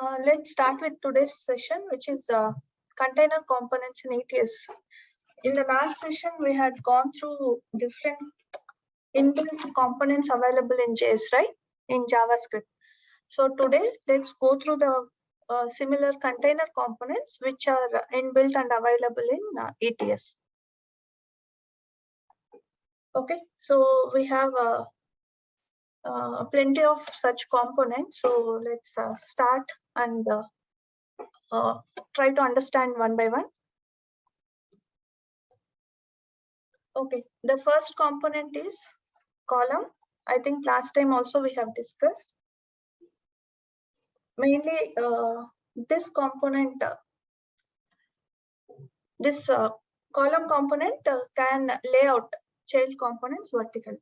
Let's start with today's session, which is container components in ETS. In the last session, we had gone through different inbuilt components available in JS, right? In JavaScript. So today, let's go through the similar container components which are inbuilt and available in ETS. Okay, so we have plenty of such components. So let's start and try to understand one by one. Okay, the first component is column. I think last time also we have discussed. Mainly this component, this column component can lay out child components vertically.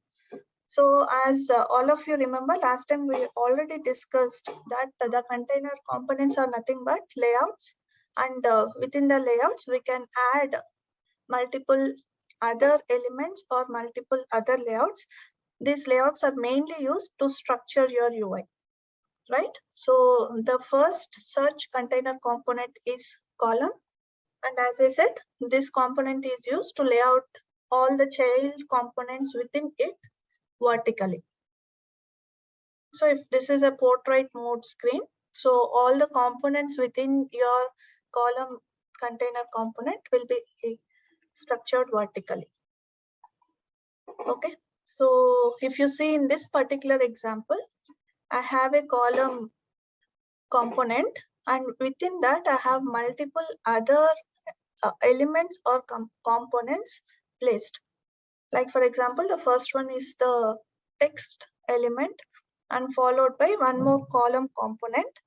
So as all of you remember, last time we already discussed that the container components are nothing but layouts, and within the layouts we can add multiple other elements or multiple other layouts. These layouts are mainly used to structure your UI, right? So the first such container component is column, and as I said, this component is used to lay out all the child components within it vertically. So if this is a portrait mode screen, so all the components within your column container component will be structured vertically. Okay, so if you see in this particular example, I have a column component, and within that I have multiple other elements or components placed. Like for example, the first one is the text element, and followed by one more column component,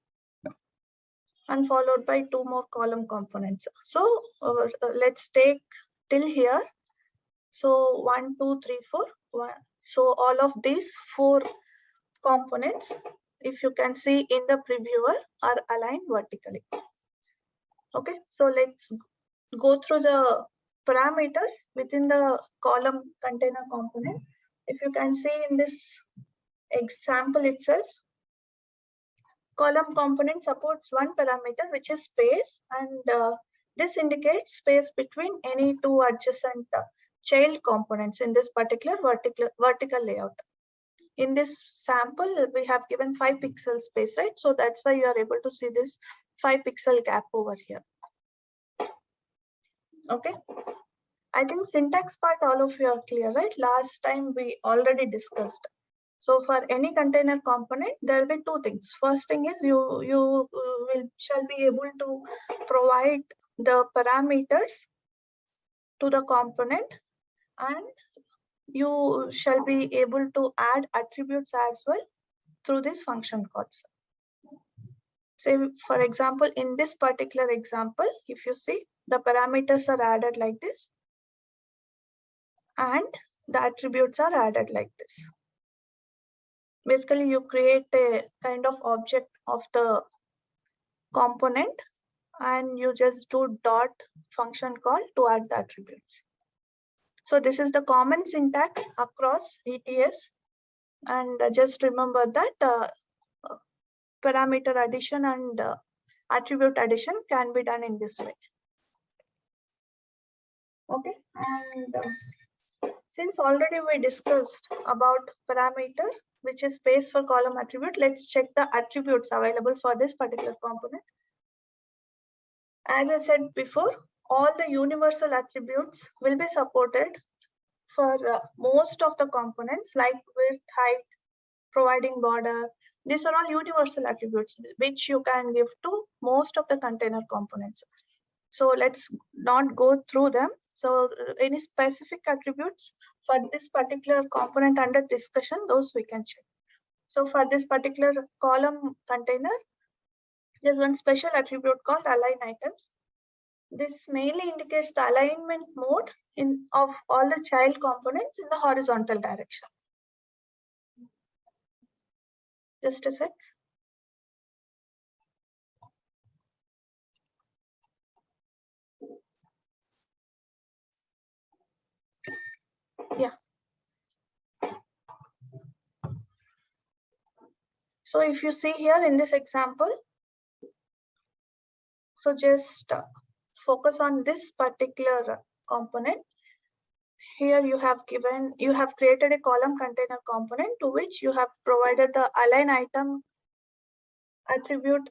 and followed by two more column components. So let's take till here. So 1, 2, 3, 4. 1. So all of these 4 components, if you can see in the previewer, are aligned vertically. Okay, so let's go through the parameters within the column container component. If you can see in this example itself, column component supports one parameter, which is space, and this indicates space between any two adjacent child components in this particular vertical layout. In this sample, we have given 5 pixel space, right? So that's why you are able to see this 5 pixel gap over here. Okay, I think syntax part all of you are clear, right? Last time we already discussed. So for any container component, there will be 2 things. First thing is you shall be able to provide the parameters to the component, and you shall be able to add attributes as well through this function calls. Say for example, in this particular example, if you see, the parameters are added like this, and the attributes are added like this. Basically, you create a kind of object of the component, and you just do dot function call to add the attributes. So this is the common syntax across ETS, and just remember that parameter addition and attribute addition can be done in this way. Okay, and since already we discussed about parameter, which is space for column attribute, let's check the attributes available for this particular component. As I said before, all the universal attributes will be supported for most of the components, like width, height, providing border. These are all universal attributes which you can give to most of the container components. So let's not go through them. So any specific attributes for this particular component under discussion, those we can check. So for this particular column container, there's one special attribute called align items. This mainly indicates the alignment mode of all the child components in the horizontal direction. Just a sec. Yeah. So if you see here in this example, So just focus on this particular component. Here you have created a column container component to which you have provided the align item attribute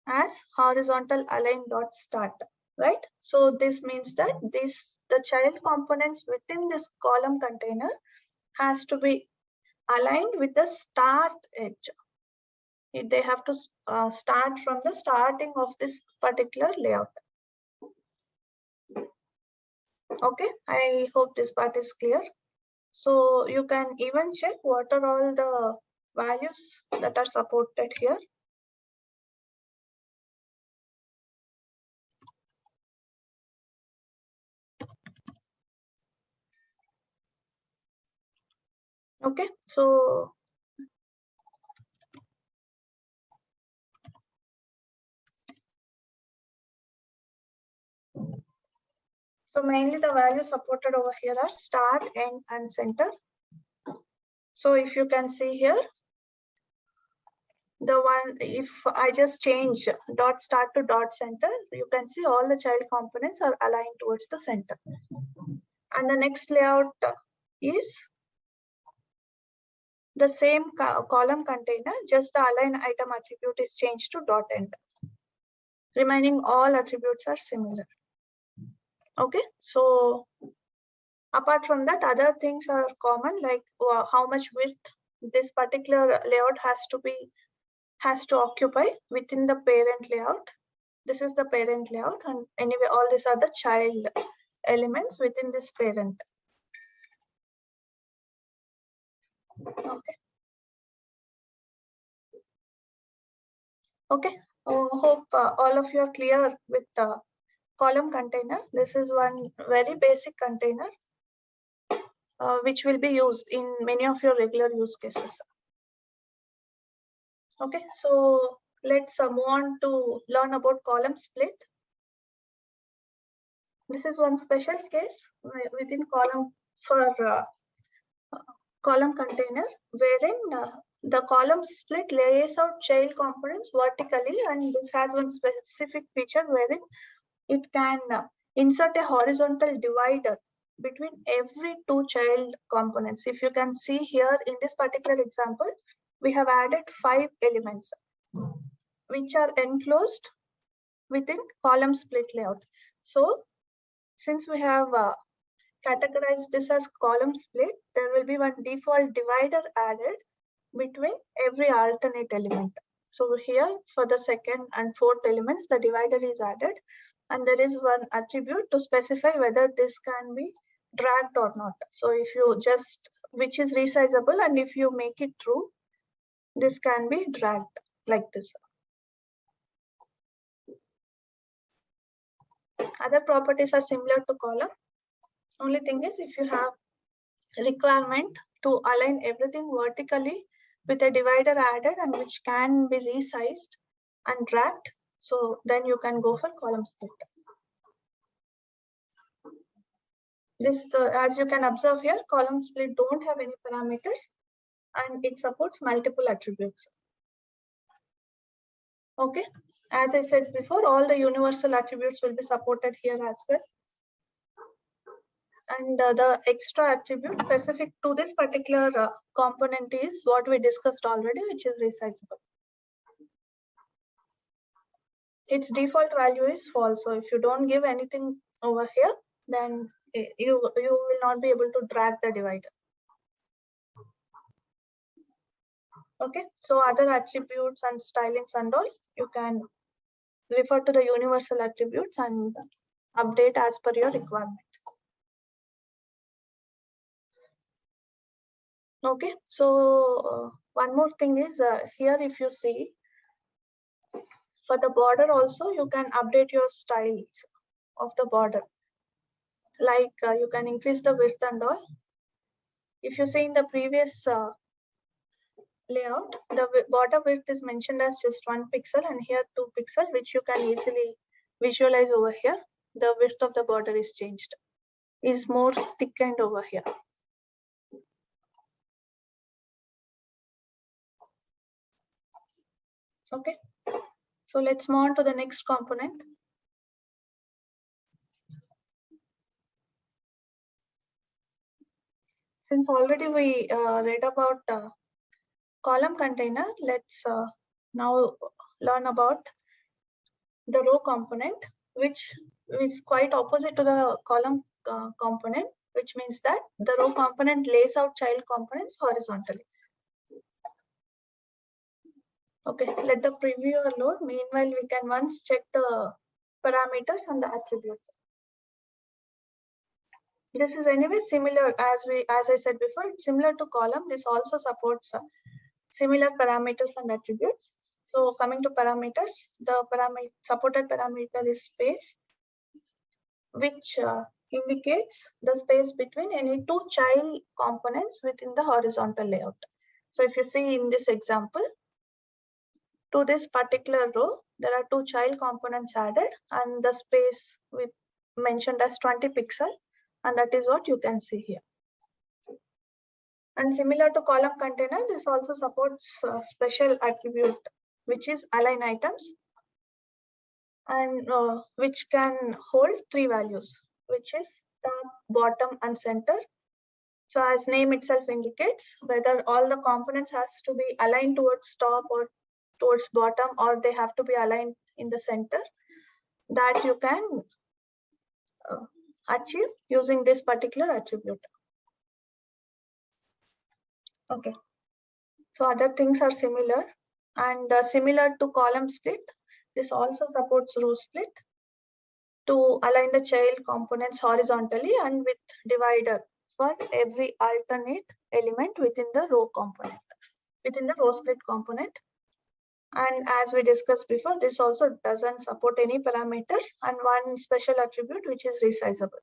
as horizontal align dot start, right? So this means that the child components within this column container has to be aligned with the start edge. They have to start from the starting of this particular layout. Okay, I hope this part is clear. So you can even check what are all the values that are supported here. Okay, so mainly the values supported over here are start, end, and center. So if you can see here, the one, if I just change dot start to dot center, you can see all the child components are aligned towards the center. And the next layout is the same column container, just the align item attribute is changed to dot end. Remaining all attributes are similar. Okay, so apart from that, other things are common, like how much width this particular layout has to occupy within the parent layout. This is the parent layout, and anyway, all these are the child elements within this parent. Okay. Okay. Hope all of you are clear with the column container. This is one very basic container which will be used in many of your regular use cases. Okay, so let's move on to learn about column split. This is one special case within column for column container, wherein the column split lays out child components vertically, and this has one specific feature wherein it can insert a horizontal divider between every two child components. If you can see here in this particular example, we have added 5 elements which are enclosed within column split layout. So since we have categorized this as column split, there will be one default divider added between every alternate element. So here for the second and fourth elements, the divider is added, and there is one attribute to specify whether this can be dragged or not. So if you just, which is resizable, and if you make it true, this can be dragged like this. Other properties are similar to column. Only thing is, if you have requirement to align everything vertically with a divider added and which can be resized and dragged, so then you can go for column split. This, as you can observe here, column split don't have any parameters and it supports multiple attributes. Okay, as I said before, all the universal attributes will be supported here as well. And the extra attribute specific to this particular component is what we discussed already, which is resizable. Its default value is false. So if you don't give anything over here, then you will not be able to drag the divider. Okay, so other attributes and stylings and all, you can refer to the universal attributes and update as per your requirement. Okay, so one more thing is here, if you see, for the border also, you can update your styles of the border. Like you can increase the width and all. If you see in the previous layout, the border width is mentioned as just 1 pixel and here 2 pixel, which you can easily visualize over here. The width of the border is changed, is more thickened over here. Okay, So let's move on to the next component. Since already we read about column container, let's now learn about the row component, which is quite opposite to the column component, which means that the row component lays out child components horizontally. Okay, let the previewer load. Meanwhile, we can once check the parameters and the attributes. This is anyway similar as I said before, it's similar to column. This also supports similar parameters and attributes. So coming to parameters, the supported parameter is space, which indicates the space between any two child components within the horizontal layout. So if you see in this example, to this particular row, there are two child components added and the space we mentioned as 20 pixel, and that is what you can see here. And similar to column container, this also supports special attribute, which is align items, and which can hold three values, which is top, bottom, and center. So as name itself indicates, whether all the components has to be aligned towards top or towards bottom, or they have to be aligned in the center, that you can achieve using this particular attribute. Okay, so other things are similar, and similar to column split, this also supports row split to align the child components horizontally and with divider for every alternate element within the row component, within the row split component. And as we discussed before, this also doesn't support any parameters and one special attribute, which is resizable.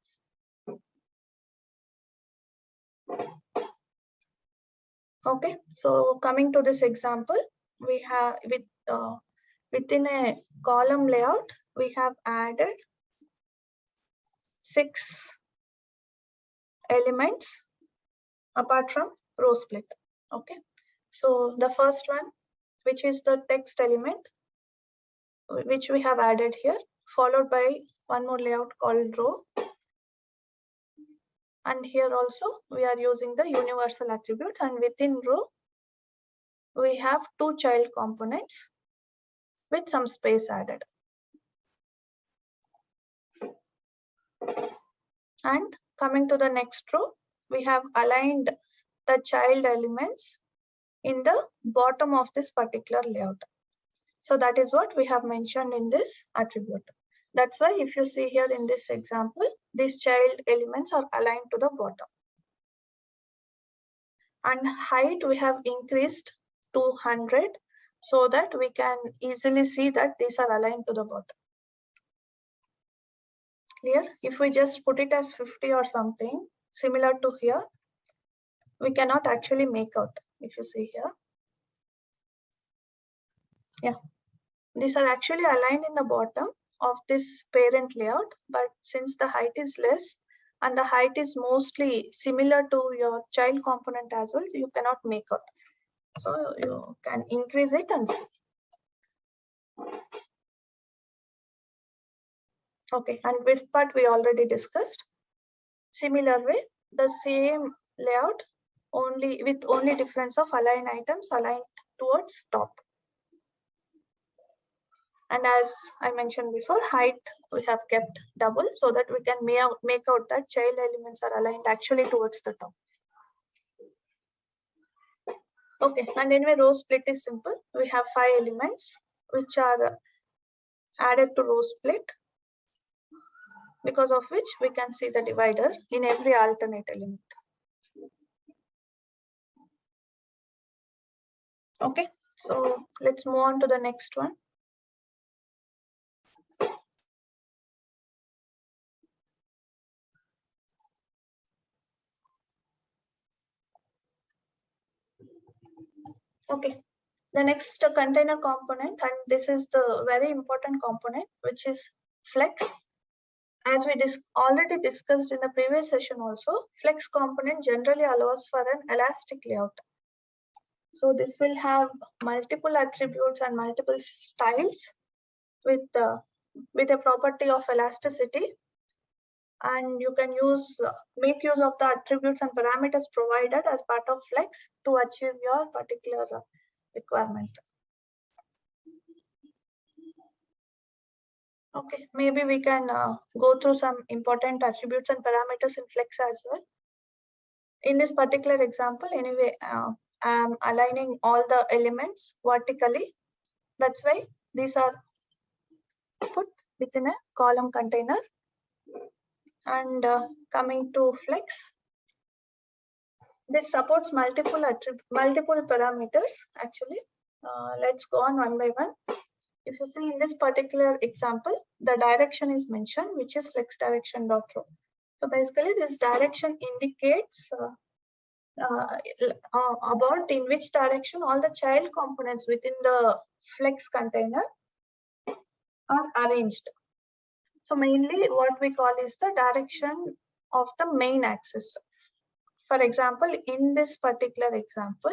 Okay, so coming to this example, we have within a column layout, we have added 6 elements apart from row split. Okay, so the first one, which is the text element, which we have added here, followed by one more layout called row. And here also we are using the universal attributes, and within row we have 2 child components with some space added. And coming to the next row, we have aligned the child elements in the bottom of this particular layout. So that is what we have mentioned in this attribute. That's why if you see here in this example, these child elements are aligned to the bottom. And height we have increased to 100 so that we can easily see that these are aligned to the bottom. Clear? If we just put it as 50 or something similar to here, we cannot actually make out. If you see here, yeah, these are actually aligned in the bottom of this parent layout, but since the height is less and the height is mostly similar to your child component as well, so you cannot make out. So you can increase it and see. Okay, and width part we already discussed. Similar way, the same layout, only with only difference of align items aligned towards top. And as I mentioned before, height we have kept double so that we can make out that child elements are aligned actually towards the top. Okay, and anyway, row split is simple. We have 5 elements which are added to row split, because of which we can see the divider in every alternate element. Okay, so let's move on to the next one. Okay, the next container component, and this is the very important component, which is flex. As we already discussed in the previous session also, flex component generally allows for an elastic layout. So this will have multiple attributes and multiple styles with a property of elasticity, and you can make use of the attributes and parameters provided as part of Flex to achieve your particular requirement. Okay, maybe we can go through some important attributes and parameters in Flex as well. In this particular example, anyway, I'm aligning all the elements vertically. That's why these are put within a column container. And coming to Flex, this supports multiple parameters actually. Let's go on one by one. If you see in this particular example, the direction is mentioned, which is flex direction.row. So basically, this direction indicates about in which direction all the child components within the flex container are arranged. So mainly what we call is the direction of the main axis. For example, in this particular example,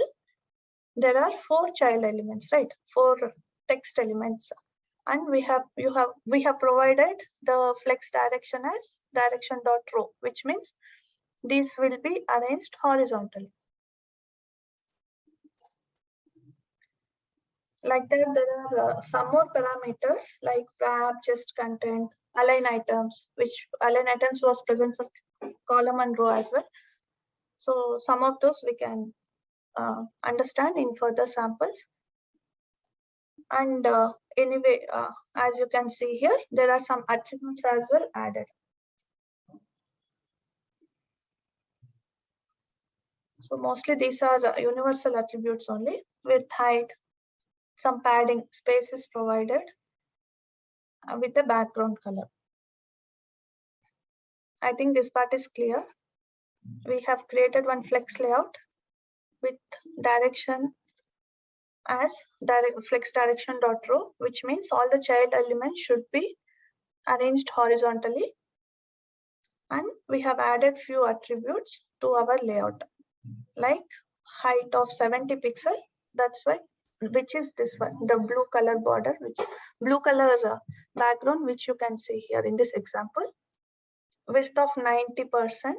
there are 4 child elements, right? 4 text elements, and we have provided the flex direction as direction.row, which means these will be arranged horizontally. Like that, there are some more parameters like wrap, just content, align items, which align items was present for column and row as well. So some of those we can understand in further samples. And anyway, as you can see here, there are some attributes as well added. So mostly these are universal attributes only, with height, some padding, space is provided with a background color. I think this part is clear. We have created one flex layout with direction as flex direction.row, which means all the child elements should be arranged horizontally. And we have added few attributes to our layout, like height of 70 pixel. That's why, which is this one, the blue color border, which blue color background, which you can see here in this example. Width of 90%.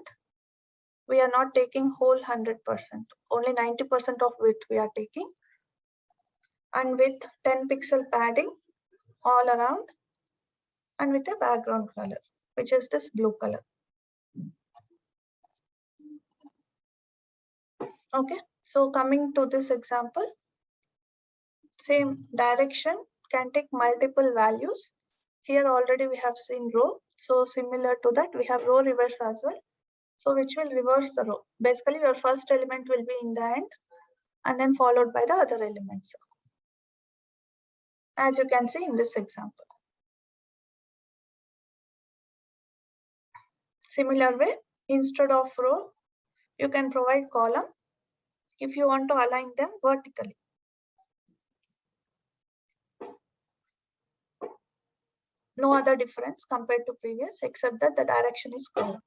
We are not taking whole 100%. Only 90% of width we are taking. And with 10 pixel padding all around, and with a background color, which is this blue color. Okay, so coming to this example, same direction can take multiple values. Here already we have seen row. So similar to that, we have row reverse as well. So which will reverse the row. Basically, your first element will be in the end and then followed by the other elements, as you can see in this example. Similar way, instead of row, you can provide column if you want to align them vertically. No other difference compared to previous, except that the direction is column.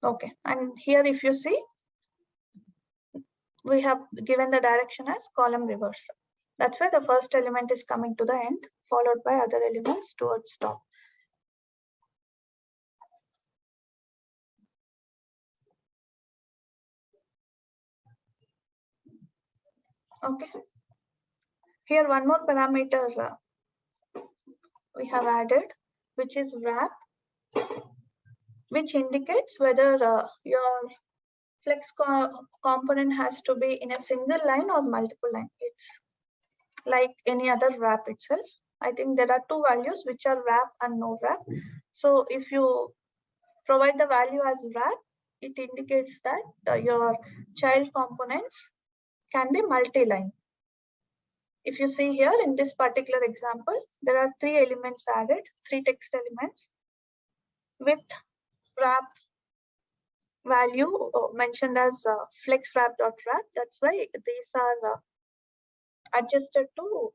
Okay, and here if you see, we have given the direction as column reverse. That's why the first element is coming to the end, followed by other elements towards top. Okay. Here one more parameter we have added, which is wrap, which indicates whether your flex component has to be in a single line or multiple line. It's like any other wrap itself. I think there are 2 values which are wrap and no wrap. So if you provide the value as wrap, it indicates that your child components can be multi-line. If you see here in this particular example, there are 3 elements added, 3 text elements with wrap value mentioned as flex wrap.wrap. That's why these are adjusted to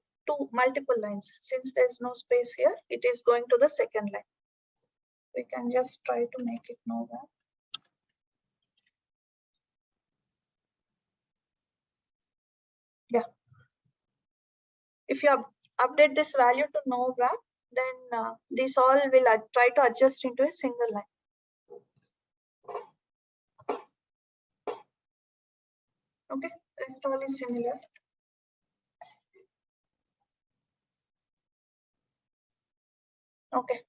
multiple lines. Since there's no space here, it is going to the second line. We can just try to make it no wrap. Yeah. If you update this value to no wrap, then this all will try to adjust into a single line. Okay, rest all is similar. Okay.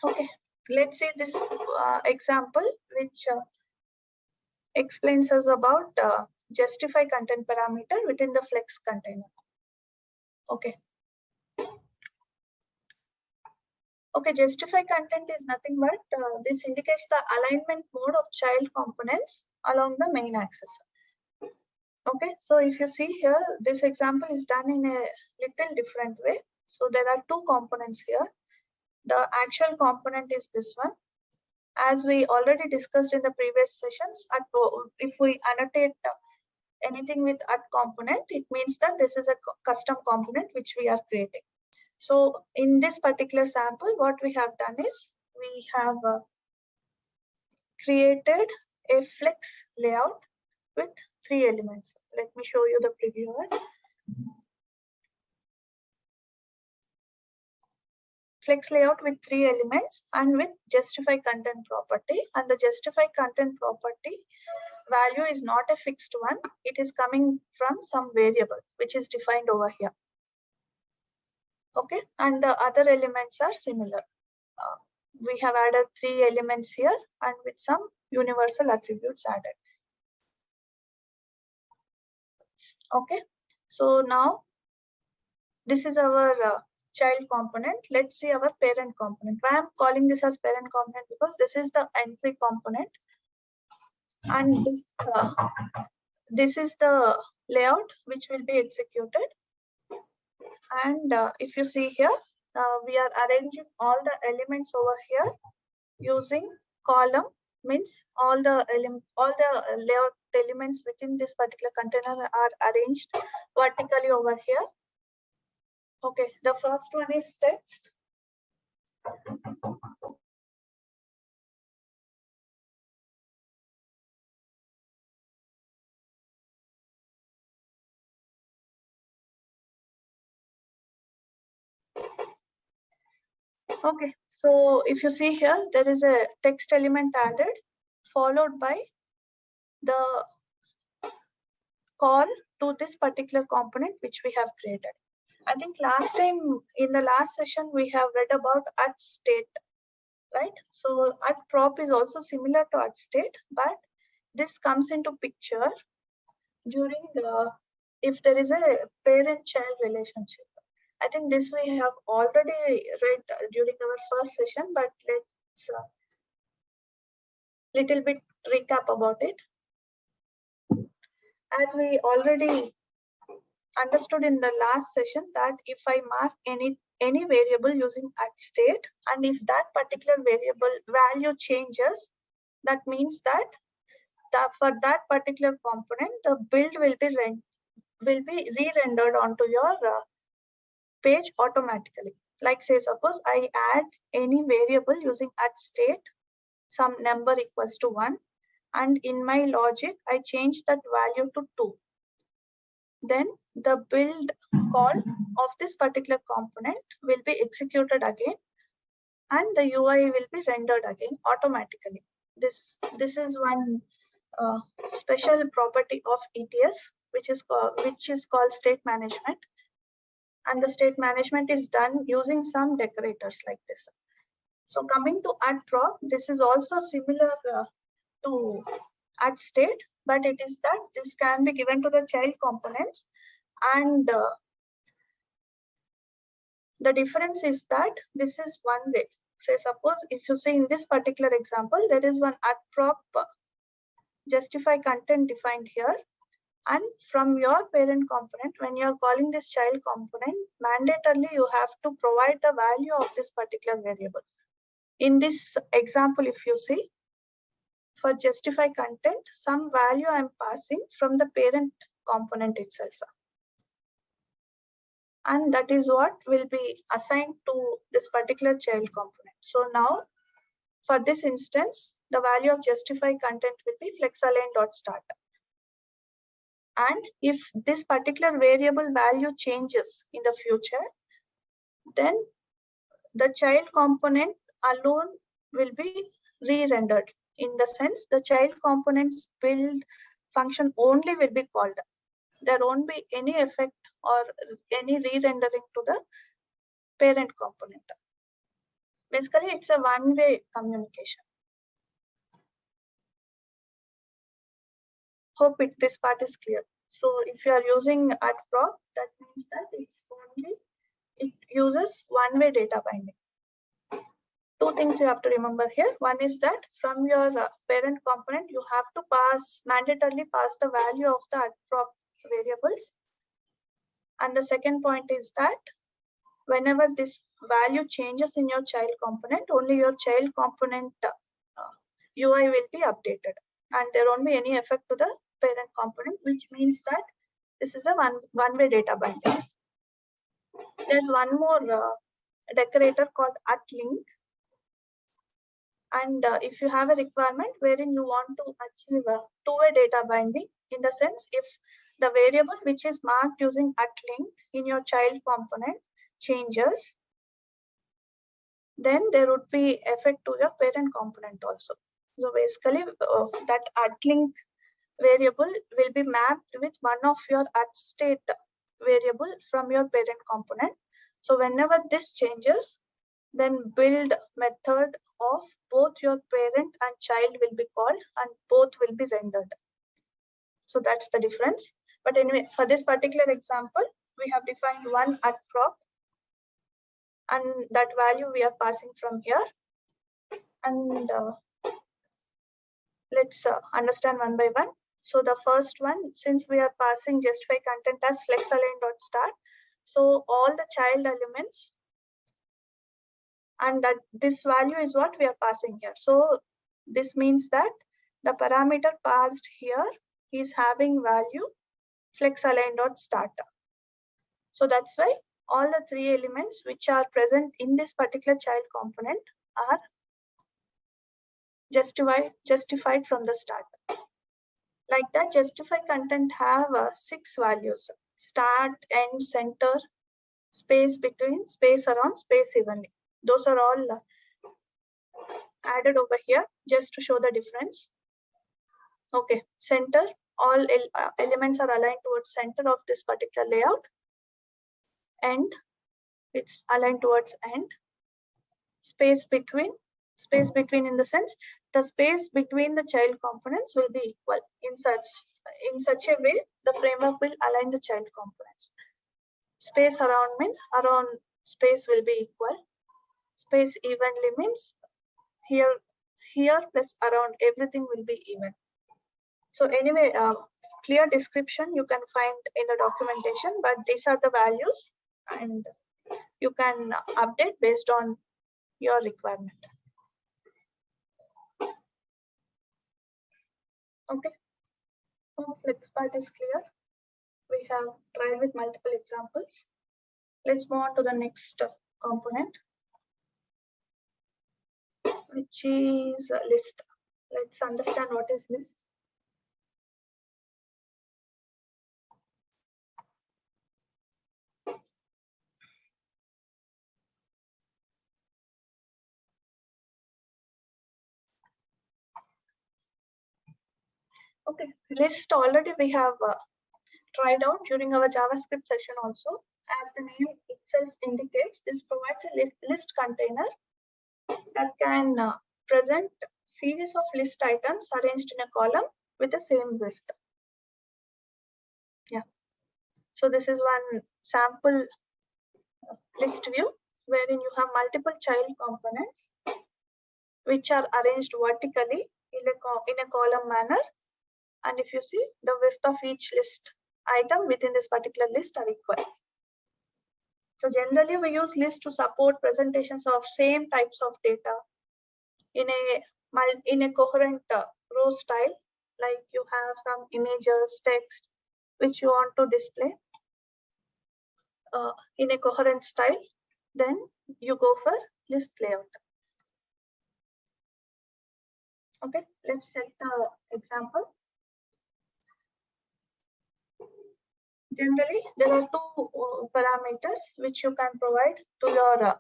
Okay, let's see this example, which explains us about justify content parameter within the flex container. Okay. Okay, justify content is nothing but this indicates the alignment mode of child components along the main axis. Okay, so if you see here, this example is done in a little different way. So there are two components here. The actual component is this one. As we already discussed in the previous sessions, if we annotate anything with at component, it means that this is a custom component which we are creating. So in this particular sample, what we have done is we have created a flex layout with 3 elements. Let me show you the preview. Flex layout with 3 elements and with justify content property, and the justify content property value is not a fixed one. It is coming from some variable which is defined over here. Okay, and the other elements are similar. We have added 3 elements here and with some universal attributes added. Okay, so now this is our child component. Let's see our parent component. Why I'm calling this as parent component? Because this is the entry component, and this is the layout which will be executed. And if you see here, we are arranging all the elements over here using column, means all the layout elements within this particular container are arranged vertically over here. Okay, the first one is text. Okay, so if you see here, there is a text element added, followed by the call to this particular component which we have created. I think last time in the last session we have read about at state, right? So at prop is also similar to at state, but this comes into picture during if there is a parent-child relationship. I think this we have already read during our first session, but let's little bit recap about it. As we already understood in the last session, that if I mark any variable using at state, and if that particular variable value changes, that means that for that particular component, the build will be re-rendered onto your page automatically. Like say, suppose I add any variable using at state, some number equals to 1, and in my logic, I change that value to 2. Then the build call of this particular component will be executed again, and the UI will be rendered again automatically. This is one special property of ETS, which is called state management, and the state management is done using some decorators like this. So coming to at prop, this is also similar to at state, but it is that this can be given to the child components, and the difference is that this is one way. Say suppose if you see in this particular example, there is one at prop justify content defined here, and from your parent component, when you are calling this child component, mandatorily you have to provide the value of this particular variable. In this example, if you see, for justify content, some value I am passing from the parent component itself. And that is what will be assigned to this particular child component. So now For this instance, the value of justify content will be flexalign.start. And if this particular variable value changes in the future, then the child component alone will be re-rendered. In the sense, the child component's build function only will be called. There won't be any effect or any re-rendering to the parent component. Basically, it's a one-way communication. Hope this part is clear. So if you are using @prop, that means that it uses one-way data binding. Two things you have to remember here. One is that from your parent component, you have to mandatorily pass the value of the @prop variables. And the second point is that whenever this value changes in your child component, only your child component UI will be updated, and there won't be any effect to the parent component, which means that this is a one-way data binding. There's one more decorator called @link, and if you have a requirement wherein you want to achieve a two-way data binding, in the sense if the variable which is marked using @link in your child component changes, then there would be effect to your parent component also. So basically, that @link variable will be mapped with one of your @state variable from your parent component. So whenever this changes, then build method of both your parent and child will be called, and both will be rendered. So that's the difference. But anyway, for this particular example, we have defined one @prop, and that value we are passing from here. And let's understand one by one. So the first one, since we are passing justify content as flexalign.start, so all the child elements, and that this value is what we are passing here. So this means that the parameter passed here is having value flexalign.start. So that's why all the three elements which are present in this particular child component are justified from the start. Like that, justify content have 6 values: start, end, center, space between, space around, space evenly. Those are all added over here just to show the difference. Okay, center, all elements are aligned towards center of this particular layout. End, it's aligned towards end. Space between in the sense the space between the child components will be equal. In such a way, the framework will align the child components. Space around means around space will be equal. Space evenly means here plus around everything will be even. So anyway, clear description you can find in the documentation, but these are the values, and you can update based on your requirement. Okay, hope this part is clear. We have tried with multiple examples. Let's move on to the next component, which is list. Let's understand what is list. Okay, list already we have tried out during our JavaScript session also. As the name itself indicates, this provides a list container that can present series of list items arranged in a column with the same width. Yeah. So this is one sample list view wherein you have multiple child components which are arranged vertically in a column manner. And if you see, the width of each list item within this particular list are equal. So generally we use list to support presentations of same types of data in a coherent row style, like you have some images, text, which you want to display in a coherent style, then you go for list layout. Okay, let's check the example. Generally, there are two parameters which you can provide to your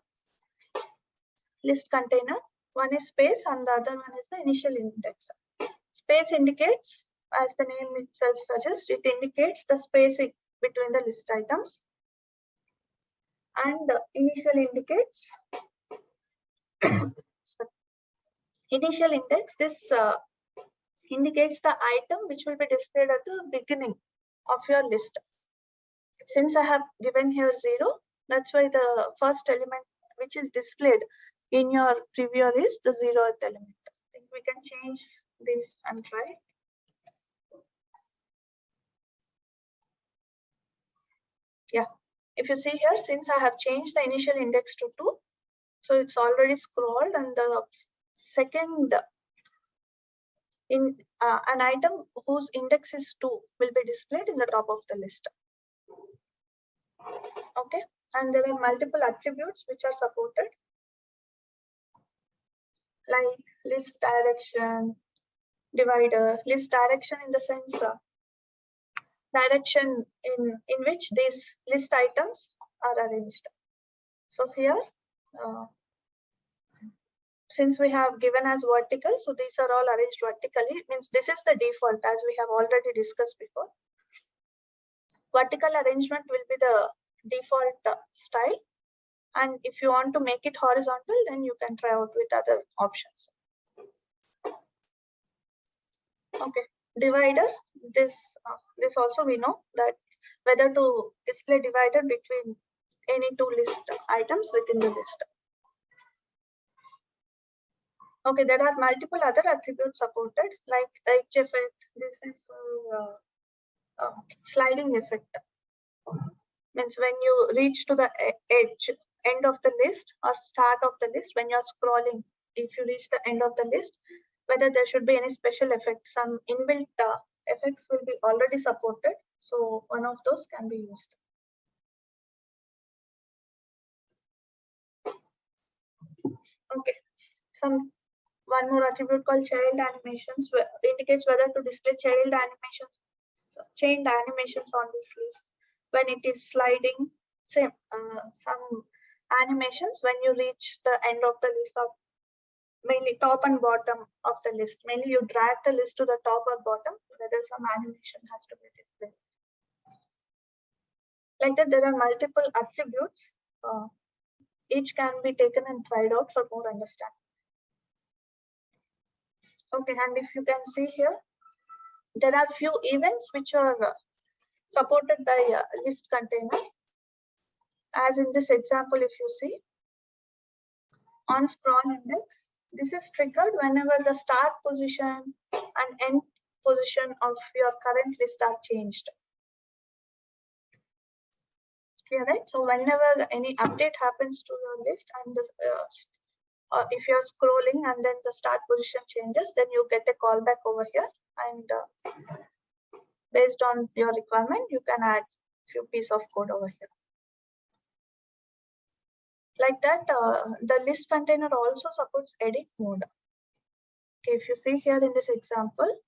list container. One is space and the other one is the initial index. Space indicates, as the name itself suggests, it indicates the space between the list items. And the initial indicates, initial index, this indicates the item which will be displayed at the beginning of your list. Since I have given here 0, that's why the first element which is displayed in your previewer is the 0th element. I think we can change this and try. Yeah, if you see here, since I have changed the initial index to 2, so it's already scrolled, and the second in an item whose index is 2 will be displayed in the top of the list. Okay, and there are multiple attributes which are supported, like list direction, divider. List direction in the sense direction in which these list items are arranged. So here, since we have given as vertical, so these are all arranged vertically. It means this is the default, as we have already discussed before. Vertical arrangement will be the default style, and if you want to make it horizontal, then you can try out with other options. Okay, divider. This also we know that whether to display divider between any two list items within the list. Okay, there are multiple other attributes supported, like edge effect. This is for sliding effect. Means when you reach to the edge, end of the list or start of the list, when you're scrolling, if you reach the end of the list, whether there should be any special effect. Some inbuilt effects will be already supported, so one of those can be used. Okay, one more attribute called child animations indicates whether to display chained animations on this list when it is sliding. Same, some animations when you reach the end of the list, of mainly top and bottom of the list. Mainly you drag the list to the top or bottom, whether some animation has to be displayed. Like that, there are multiple attributes. Each can be taken and tried out for more understanding. Okay, and if you can see here, there are few events which are supported by list container. As in this example, if you see, on scroll index, this is triggered whenever the start position and end position of your current list are changed. Clear, right? So whenever any update happens to your list, and the, if you're scrolling and then the start position changes, then you get a callback over here, and based on your requirement, you can add few pieces of code over here. Like that, the list container also supports edit mode. Okay, if you see here in this example,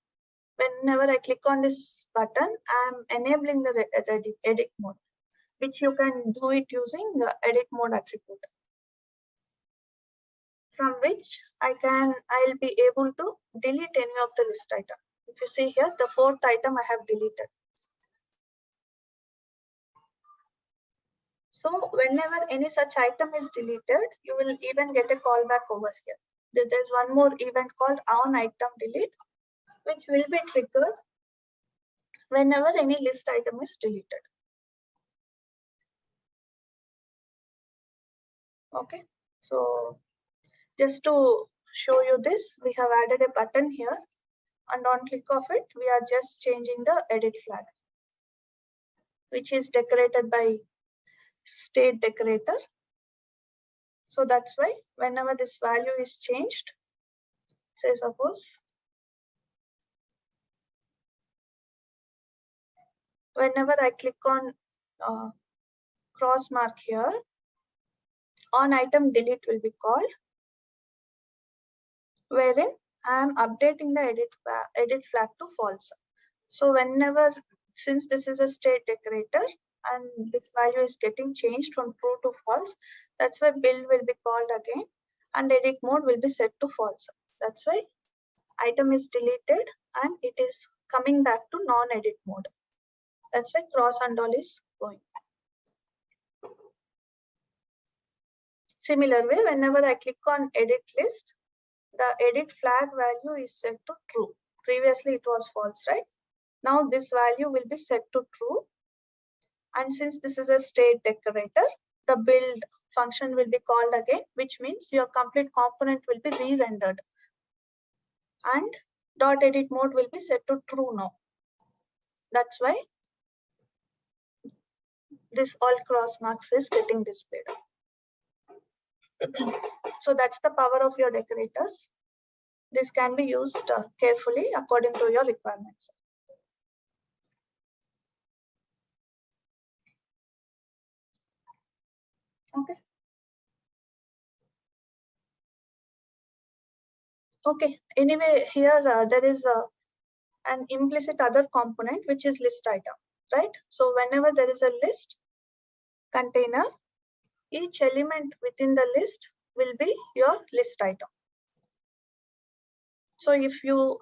whenever I click on this button, I'm enabling the edit mode, which you can do it using the edit mode attribute, from which I'll be able to delete any of the list item. If you see here, the 4th item I have deleted. So whenever any such item is deleted, you will even get a callback over here. There's one more event called on item delete, which will be triggered whenever any list item is deleted. Okay, so just to show you this, we have added a button here, and on click of it, we are just changing the edit flag, which is decorated by state decorator. So that's why whenever this value is changed, say suppose whenever I click on cross mark here, on item delete will be called, wherein I am updating the edit flag to false. So whenever, since this is a state decorator and this value is getting changed from true to false, that's why build will be called again and edit mode will be set to false. That's why item is deleted and it is coming back to non-edit mode. That's why cross and all is going. Similar way, whenever I click on edit list, the edit flag value is set to true. Previously it was false, right? Now this value will be set to true. And since this is a state decorator, the build function will be called again, which means your complete component will be re-rendered. And dot edit mode will be set to true now. That's why this all cross marks is getting displayed. So that's the power of your decorators. This can be used carefully according to your requirements. Okay. Okay. Anyway, here there is an implicit other component which is list item, right? So whenever there is a list container, each element within the list will be your list item. So if you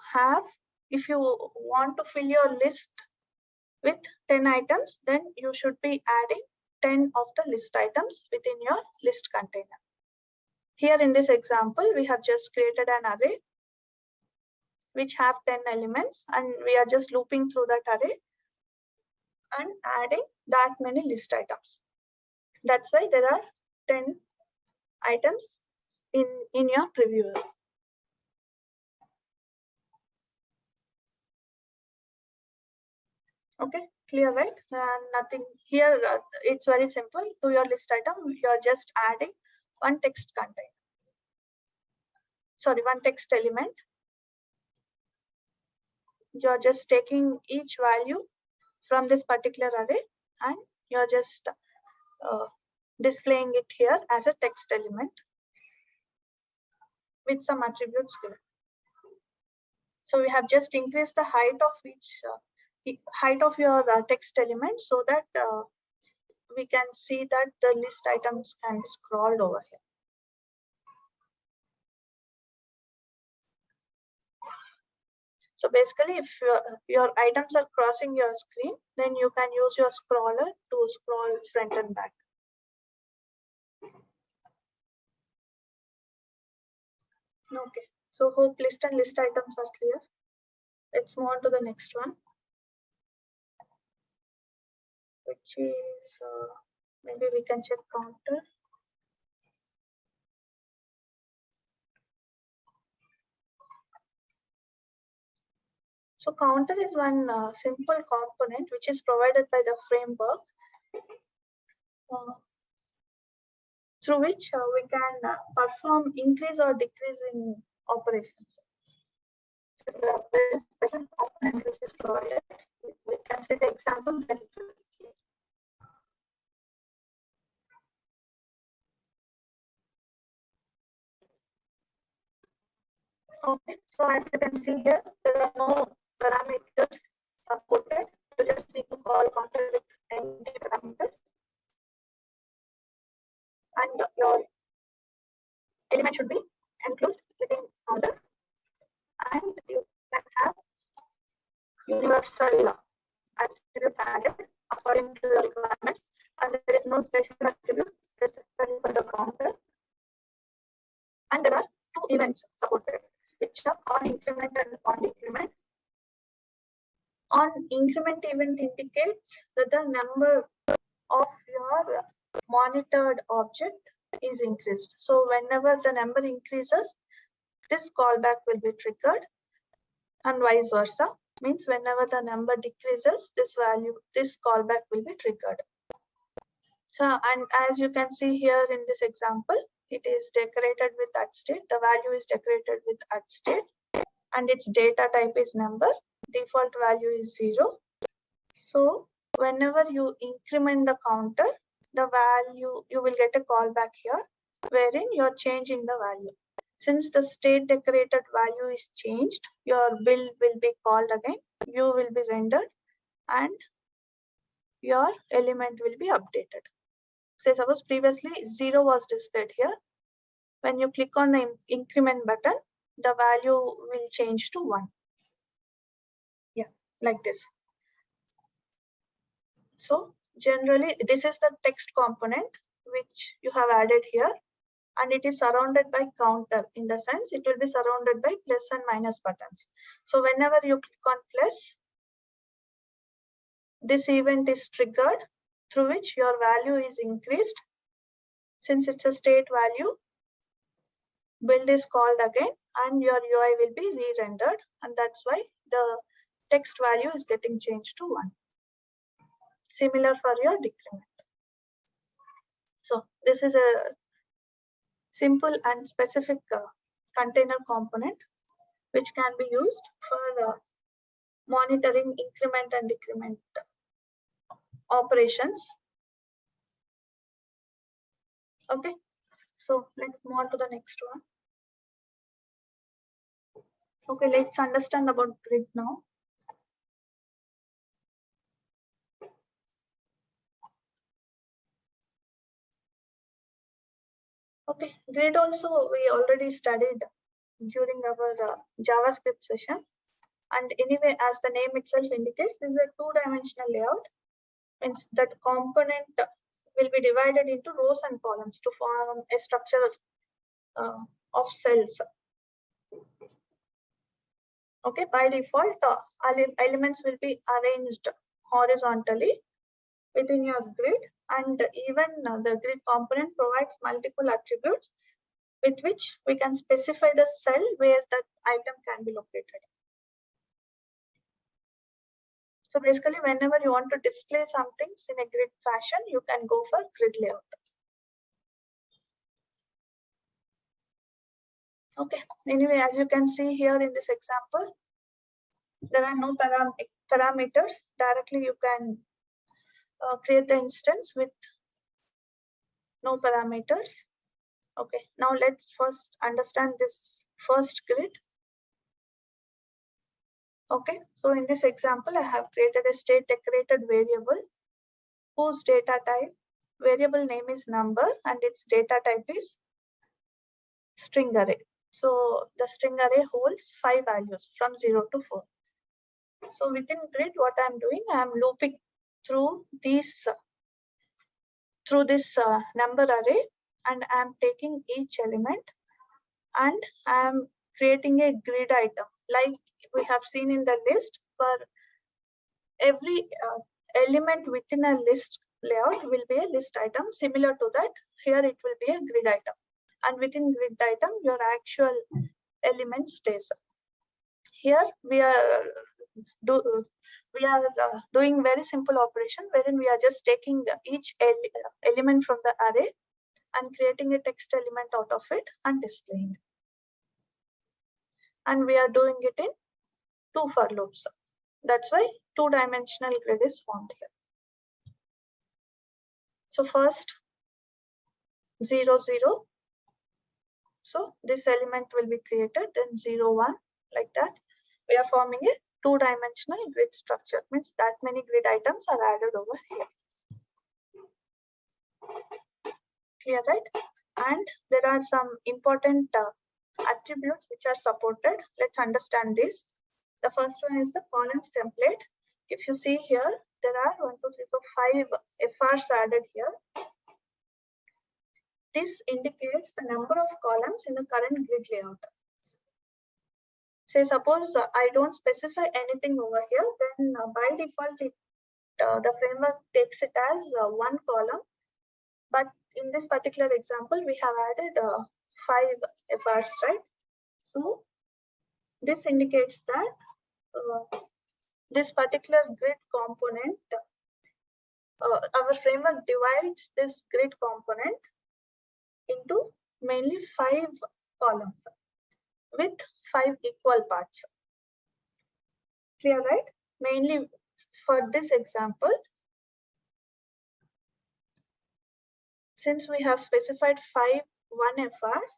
want to fill your list with 10 items, then you should be adding 10 of the list items within your list container. Here in this example, we have just created an array which have 10 elements and we are just looping through that array and adding that many list items. That's why there are 10 items in your preview. Okay, clear, right? Nothing here. It's very simple. To your list item, you are just adding one text content. Sorry, one text element. You are just taking each value from this particular array and you are just displaying it here as a text element with some attributes given. So we have just increased the height of each height of your text element so that we can see that the list items can be scrolled over here. So basically, if your items are crossing your screen, then you can use your scroller to scroll front and back. Okay, so hope list and list items are clear. Let's move on to the next one, which is maybe we can check counter. So counter is one simple component which is provided by the framework through which we can perform increase or decrease in operations. The special component which is provided, we can see the example that it will be. Okay, so as you can see here, there are no parameters supported. You just need to call counter with empty parameters. And your element should be enclosed within counter. And you can have universal attribute added according to the requirements. And there is no special attribute specified for the counter. And there are two events supported, which are on increment and on decrement. On increment event indicates that the number of your monitored object is increased. So whenever the number increases, this callback will be triggered, and vice versa. Means whenever the number decreases, this callback will be triggered. So, and as you can see here in this example, it is decorated with at state. The value is decorated with at state, and its data type is number. Default value is 0. So whenever you increment the counter, the value, you will get a callback here, wherein you're changing the value. Since the state decorated value is changed, your bill will be called again, view will be rendered, and your element will be updated. Say suppose previously 0 was displayed here. When you click on the increment button, the value will change to 1. Yeah, like this. So generally, this is the text component which you have added here, and it is surrounded by counter. In the sense, it will be surrounded by plus and minus buttons. So whenever you click on plus, this event is triggered through which your value is increased. Since it's a state value, build is called again and your UI will be re-rendered, and that's why the text value is getting changed to 1. Similar for your decrement. So this is a simple and specific container component which can be used for monitoring increment and decrement operations. Okay, so let's move on to the next one. Okay, let's understand about grid now. Okay, grid also we already studied during our JavaScript session. And anyway, as the name itself indicates, this is a two-dimensional layout. Means that component will be divided into rows and columns to form a structure of cells. Okay, by default, elements will be arranged horizontally within your grid, and even the grid component provides multiple attributes with which we can specify the cell where that item can be located. So basically, whenever you want to display some things in a grid fashion, you can go for grid layout. Okay, anyway, as you can see here in this example, there are no parameters. Directly you can create the instance with no parameters. Okay, now let's first understand this first grid. Okay, so in this example, I have created a state decorated variable whose data type, variable name is number, and its data type is string array. So the string array holds 5 values from 0 to 4. So within grid, what I'm doing, I'm looping through these through this number array, and I'm taking each element and I'm creating a grid item like we have seen in the list. For every element within a list layout will be a list item. Similar to that, here it will be a grid item, and within grid item your actual element stays. Here we are doing very simple operation wherein we are just taking each element from the array and creating a text element out of it and displaying. And we are doing it in 2 for loops. That's why two-dimensional grid is formed here. So first 0, 0. So this element will be created, then 0, 1, like that. We are forming a two-dimensional grid structure. Means that many grid items are added over here. Clear, right? And there are some important attributes which are supported. Let's understand this. The first one is the columns template. If you see here, there are 1, 2, 3, 4, 5 FRs added here. This indicates the number of columns in the current grid layout. Say suppose I don't specify anything over here, then by default the framework takes it as 1 column. But in this particular example, we have added 5 FRs, right? So this indicates that this particular grid component, our framework divides this grid component into mainly 5 columns with 5 equal parts. Clear, right? Mainly for this example, since we have specified 5 1FRs,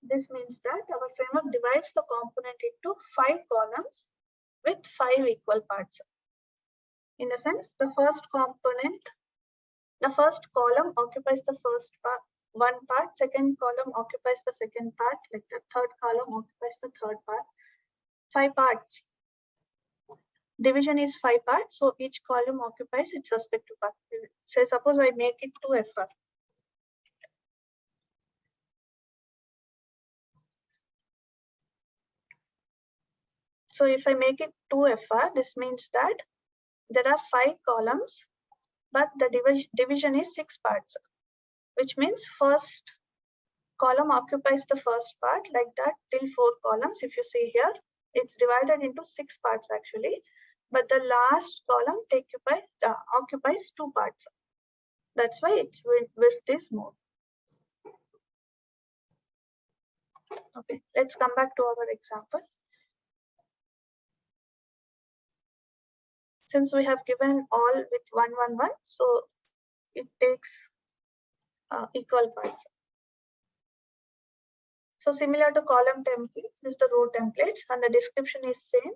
This means that our framework divides the component into 5 columns with 5 equal parts. In a sense, the first column occupies the first part, one part, second column occupies the second part, like the third column occupies the third part. 5 parts. Division is 5 parts, so each column occupies its respective part. Say, suppose I make it 2FR. So if I make it 2FR, this means that there are 5 columns, but the division is 6 parts, which means first column occupies the first part, like that till 4 columns. If you see here, it's divided into 6 parts actually, but the last column occupies 2 parts. That's why its width is more. Okay, let's come back to our example. Since we have given all with 1, 1, 1, so it takes equal parts. So similar to column templates, this is the row templates, and the description is same,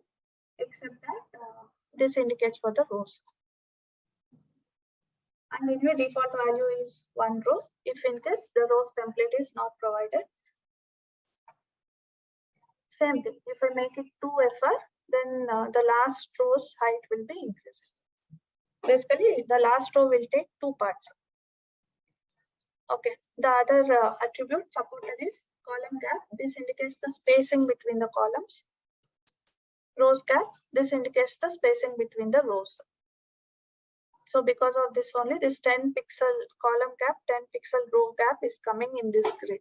except that this indicates for the rows. And anyway, default value is 1 row. If in case the rows template is not provided, same thing. If I make it 2FR, then the last row's height will be increased. Basically, the last row will take 2 parts. Okay, the other attribute supported is column gap. This indicates the spacing between the columns. Rows gap, this indicates the spacing between the rows. So because of this only, this 10 pixel column gap, 10 pixel row gap is coming in this grid.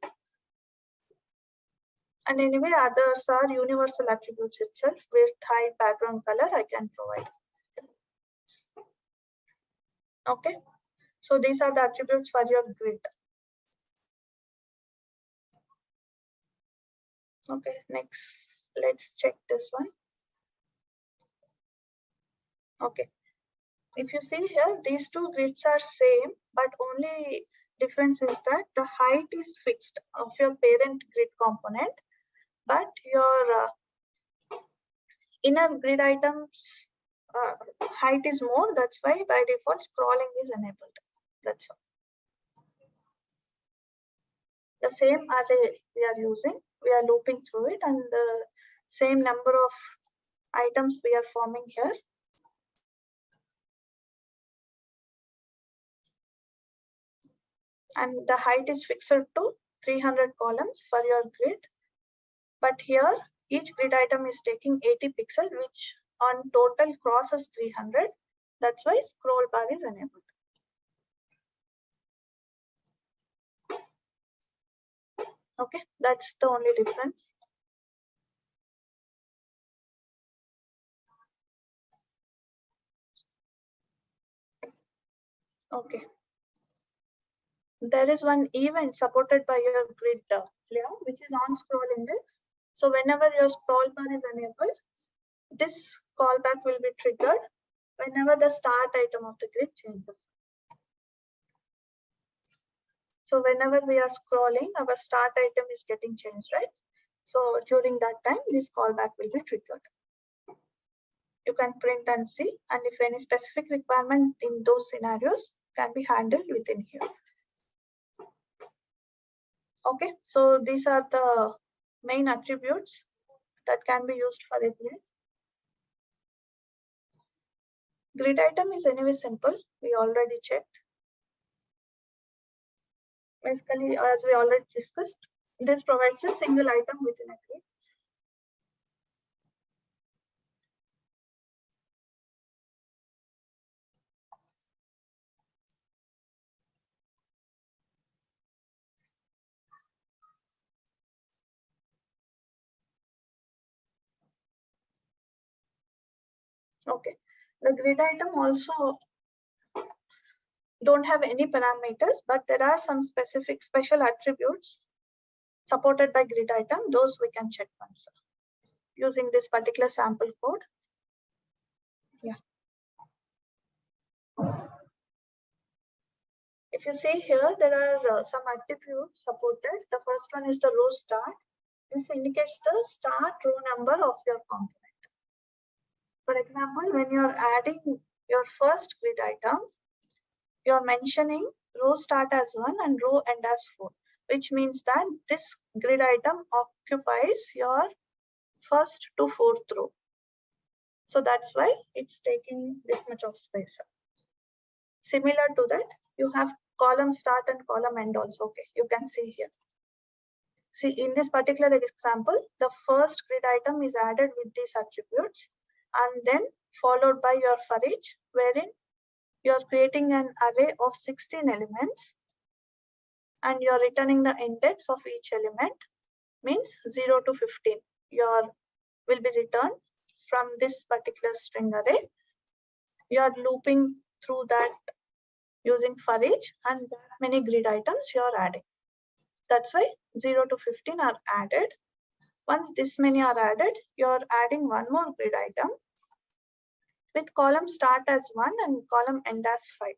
And anyway, others are universal attributes itself. With height, background color, I can provide. Okay, so these are the attributes for your grid. Okay, next, let's check this one. Okay, if you see here, these two grids are same, but only difference is that the height is fixed of your parent grid component, but your inner grid items height is more. That's why by default scrolling is enabled. That's all. The same array we are using, we are looping through it, and the same number of items we are forming here. And the height is fixed to 300 columns for your grid. But here, each grid item is taking 80 pixels, which on total crosses 300. That's why scroll bar is enabled. Okay, that's the only difference. Okay. There is one event supported by your grid layout, which is on scroll index. So whenever your scroll bar is enabled, this callback will be triggered whenever the start item of the grid changes. So whenever we are scrolling, our start item is getting changed, right? So during that time, this callback will be triggered. You can print and see, and if any specific requirement in those scenarios can be handled within here. Okay, so these are the main attributes that can be used for a grid. Grid item is anyway simple. We already checked. Basically, as we already discussed, this provides a single item within a grid. Okay, the grid item also don't have any parameters, but there are some specific special attributes supported by grid item. Those we can check once using this particular sample code. Yeah. If you see here, there are some attributes supported. The first one is the row start. This indicates the start row number of your component. For example, when you're adding your first grid item, you're mentioning row start as 1 and row end as 4, which means that this grid item occupies your first to fourth row. So that's why it's taking this much of space. Similar to that, you have column start and column end also. Okay, you can see here. See, in this particular example, the first grid item is added with these attributes and then followed by your for each, wherein you are creating an array of 16 elements and you are returning the index of each element, means 0 to 15. Your will be returned from this particular string array. You are looping through that using for each, and that many grid items you are adding. That's why 0 to 15 are added. Once this many are added, you are adding one more grid item with column start as 1 and column end as 5.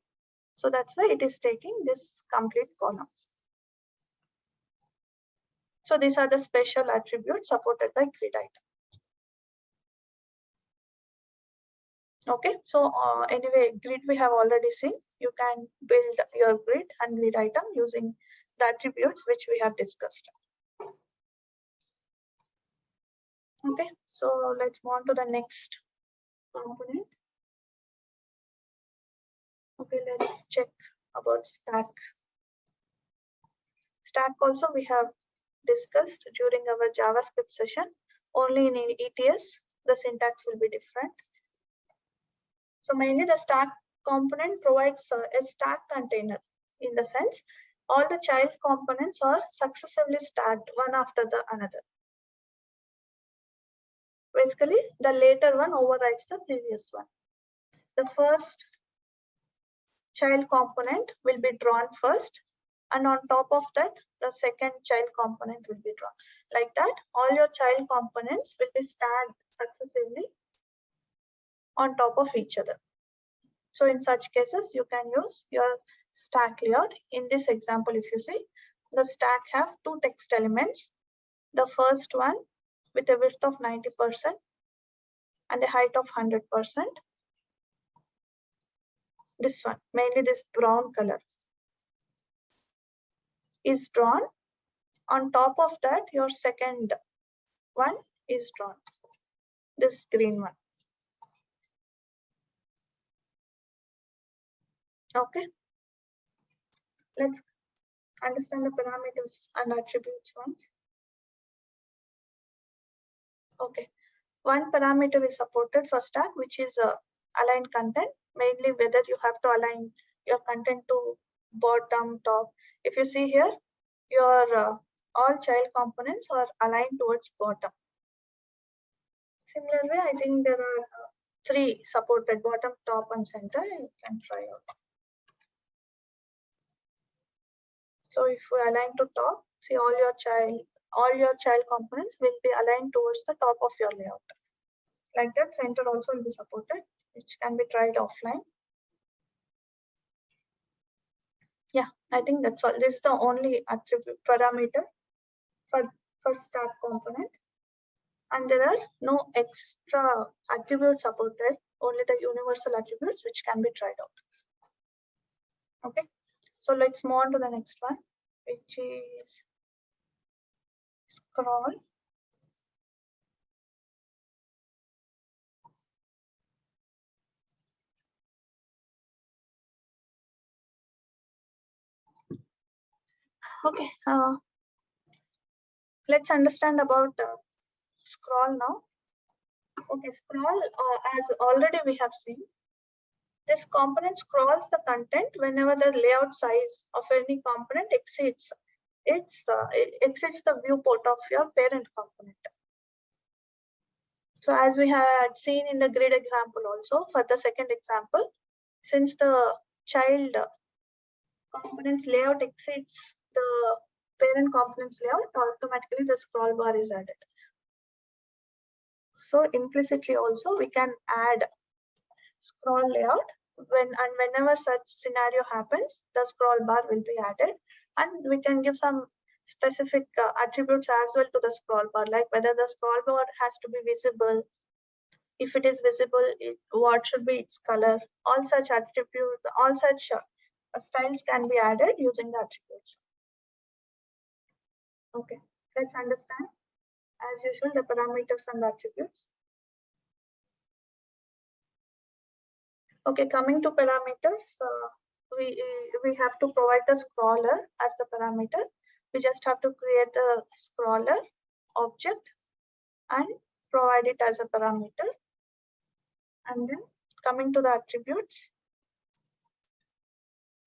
So that's why it is taking this complete column. So these are the special attributes supported by grid item. Okay, so anyway, grid we have already seen. You can build your grid and grid item using the attributes which we have discussed. Okay, so let's move on to the next component. Okay, let's check about stack. Stack also we have discussed during our JavaScript session. Only in ETS, the syntax will be different. So mainly the stack component provides a stack container, in the sense all the child components are successively stacked one after the another. Basically, the later one overrides the previous one. The first child component will be drawn first, and on top of that, the second child component will be drawn. Like that, all your child components will be stacked successively on top of each other. So in such cases, you can use your stack layout. In this example, if you see, the stack have two text elements. The first one with a width of 90% and a height of 100%. This one, mainly this brown color, is drawn. On top of that, your second one is drawn, this green one. Okay, let's understand the parameters and attributes once. Okay, one parameter is supported for stack, which is align content, mainly whether you have to align your content to bottom, top. If you see here, your all child components are aligned towards bottom. Similarly, I think there are three supported: bottom, top, and center. You can try out. So if we align to top, see all your child components will be aligned towards the top of your layout. Like that, center also will be supported, which can be tried offline. Yeah, I think that's all. This is the only attribute parameter for stack component. And there are no extra attributes supported, only the universal attributes which can be tried out. Okay, so let's move on to the next one, which is scroll. Okay, let's understand about scroll now. Okay, scroll, as already we have seen, this component scrolls the content whenever the layout size of any component exceeds the viewport of your parent component. So as we had seen in the grid example also, for the second example, since the child component's layout exceeds the parent component's layout, automatically the scroll bar is added. So implicitly also we can add scroll layout whenever such scenario happens, the scroll bar will be added, and we can give some specific attributes as well to the scroll bar, like whether the scroll bar has to be visible. If it is visible, what should be its color? All such attributes, all such styles can be added using the attributes. Okay, let's understand as usual the parameters and the attributes. Okay, coming to parameters, we have to provide the scroller as the parameter. We just have to create the scroller object and provide it as a parameter. And then coming to the attributes.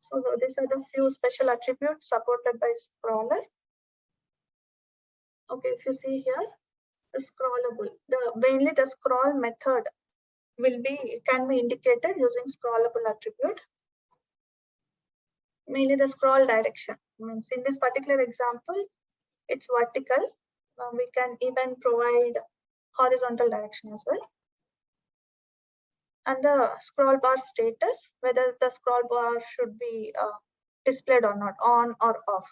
So these are the few special attributes supported by scroller. Okay, if you see here, the scrollable, mainly the scroll method can be indicated using scrollable attribute. Mainly the scroll direction. Means in this particular example, it's vertical. We can even provide horizontal direction as well. And the scroll bar status, whether the scroll bar should be displayed or not, on or off.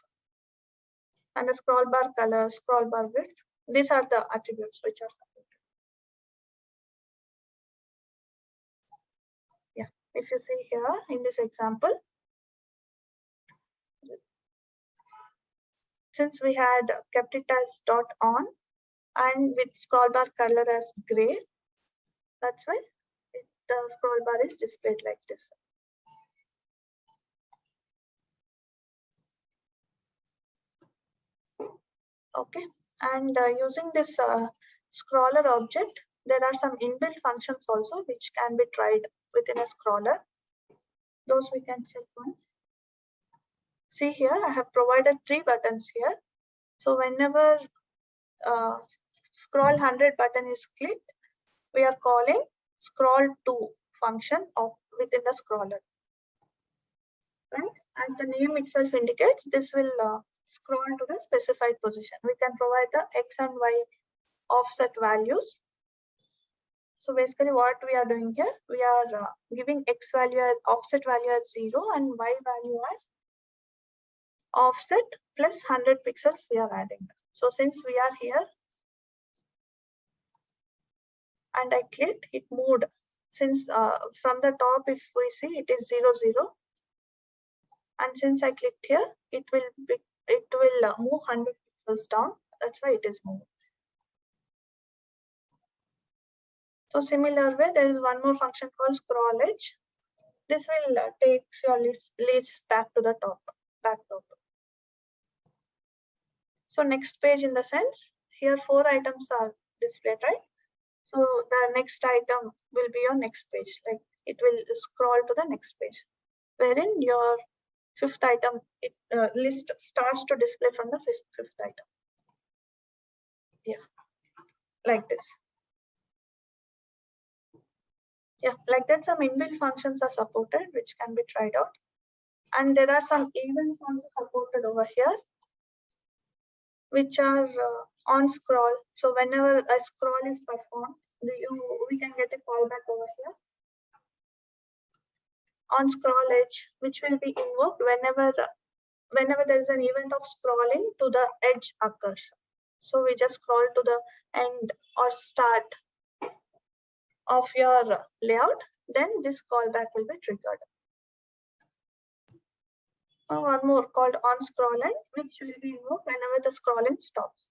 And the scroll bar color, scroll bar width. These are the attributes which are supported. Yeah, if you see here in this example, since we had kept it as dot on and with scroll bar color as gray, that's why the scroll bar is displayed like this. Okay, and using this scroller object, there are some inbuilt functions also which can be tried within a scroller. Those we can check once. See here, I have provided 3 buttons here. So whenever scroll 100 button is clicked, we are calling scroll to function within the scroller. Right? As the name itself indicates, this will scroll to the specified position. We can provide the X and Y offset values. So basically what we are doing here, we are giving X value as offset value as 0 and Y value as offset plus 100 pixels we are adding. So since we are here and I clicked, it moved. Since from the top, if we see, it is 0, 0. And since I clicked here, it will move 100 pixels down. That's why it is moved. So similar way, there is one more function called scroll edge. This will take your list back to the top, back top. So next page in the sense, here 4 items are displayed, right? So the next item will be your next page. Like it will scroll to the next page, wherein your 5th item list starts to display from the 5th item. Yeah, like this. Yeah, like that some inbuilt functions are supported which can be tried out. And there are some events also supported over here which are on scroll. So whenever a scroll is performed, we can get a callback over here. On scroll edge, which will be invoked whenever there is an event of scrolling to the edge occurs. So we just scroll to the end or start of your layout, then this callback will be triggered. One more called on scrolling, which will be invoked whenever the scrolling stops.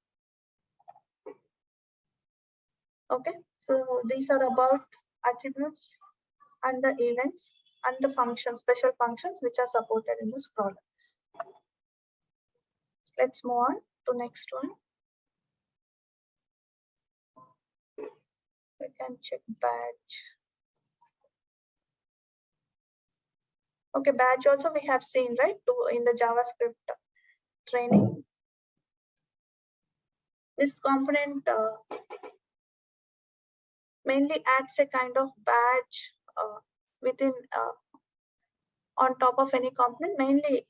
Okay, so these are about attributes and the events and the functions, special functions which are supported in the scroller. Let's move on to next one. We can check badge. Okay, badge also we have seen, right, in the JavaScript training. This component mainly adds a kind of badge within on top of any component, mainly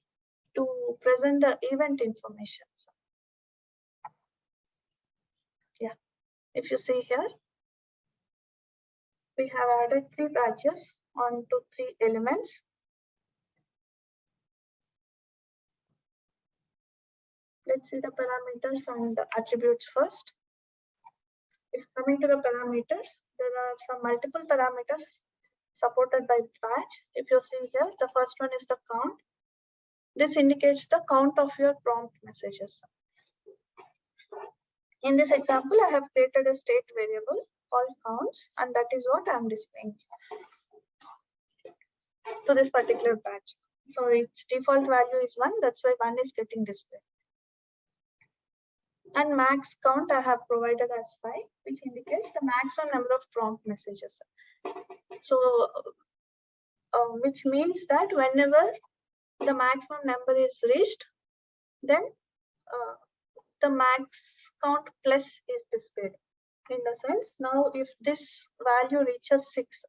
to present the event information. Yeah, if you see here, we have added 3 badges onto 3 elements. Let's see the parameters and the attributes first. If coming to the parameters, there are some multiple parameters supported by batch. If you see here, the first one is the count. This indicates the count of your prompt messages. In this example, I have created a state variable called counts, and that is what I am displaying to this particular batch. So its default value is 1, that's why 1 is getting displayed. And max count I have provided as 5, which indicates the maximum number of prompt messages. So which means that whenever the maximum number is reached, then the max count plus is displayed. In the sense, now if this value reaches 6,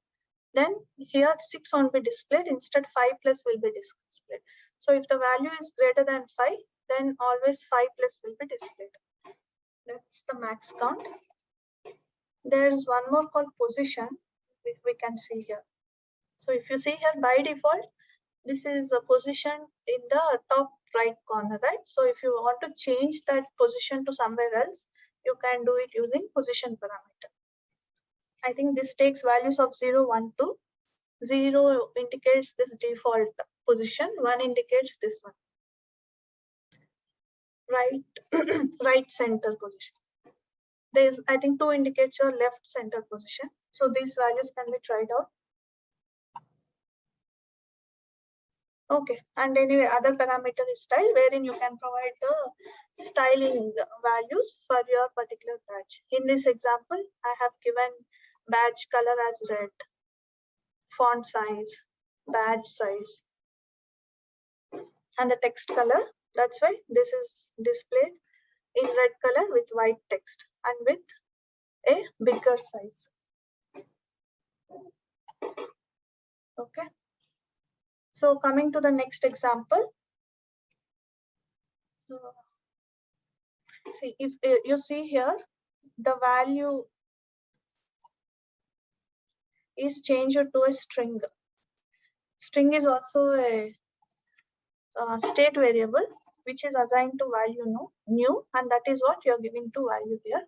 then here 6 won't be displayed, instead 5 plus will be displayed. So if the value is greater than 5, then always 5 plus will be displayed. That's the max count. There's one more called position, which we can see here. So if you see here, by default, this is a position in the top right corner, right? So if you want to change that position to somewhere else, you can do it using position parameter. I think this takes values of 0, 1, 2. 0 indicates this default position, 1 indicates this one. Right center position. There's, I think, 2 indicates your left center position. So these values can be tried out. Okay, and anyway, other parameter is style, wherein you can provide the styling values for your particular badge. In this example, I have given badge color as red, font size, badge size, and the text color. That's why this is displayed in red color with white text and with a bigger size. Okay. So coming to the next example. See, if you see here, the value is changed to a string. String is also a state variable which is assigned to value new, and that is what you're giving to value here.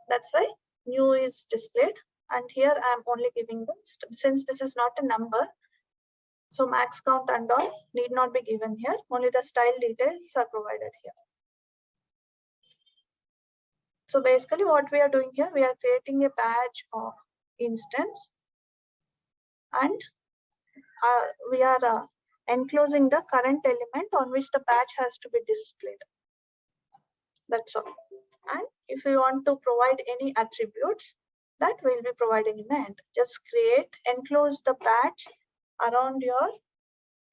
That's why new is displayed, and here I'm only giving them, since this is not a number, so max count and all need not be given here, only the style details are provided here. So basically what we are doing here, we are creating a badge or instance, and we are enclosing the current element on which the badge has to be displayed. That's all. And if you want to provide any attributes, that will be providing in the end. Just enclose the badge around your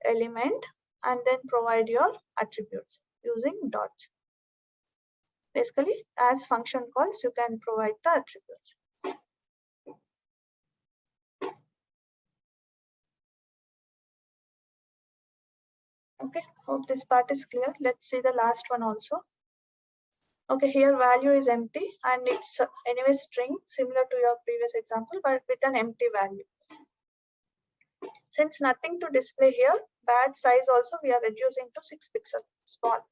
element and then provide your attributes using dots. Basically, as function calls, you can provide the attributes. Okay, hope this part is clear. Let's see the last one also. Okay, here value is empty and it's anyway string, similar to your previous example, but with an empty value. Since nothing to display here, badge size also we are reducing to 6 pixels.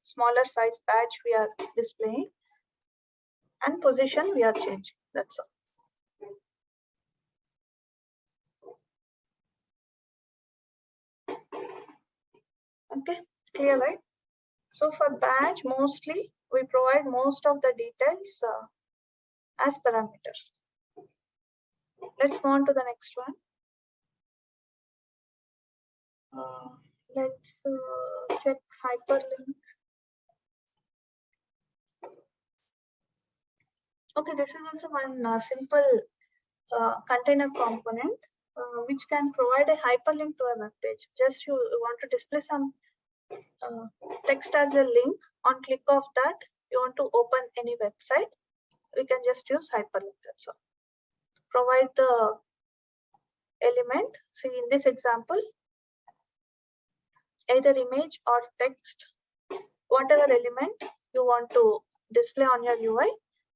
Smaller size badge we are displaying, and position we are changing. That's all. Okay, clear, right? So for badge, mostly we provide most of the details as parameters. Let's move on to the next one. Let's check hyperlink. Okay, this is also one simple container component which can provide a hyperlink to a web page. Just you want to display some text as a link. On click of that, you want to open any website, we can just use hyperlink. That's all. Provide the element. See, in this example, either image or text, whatever element you want to display on your UI,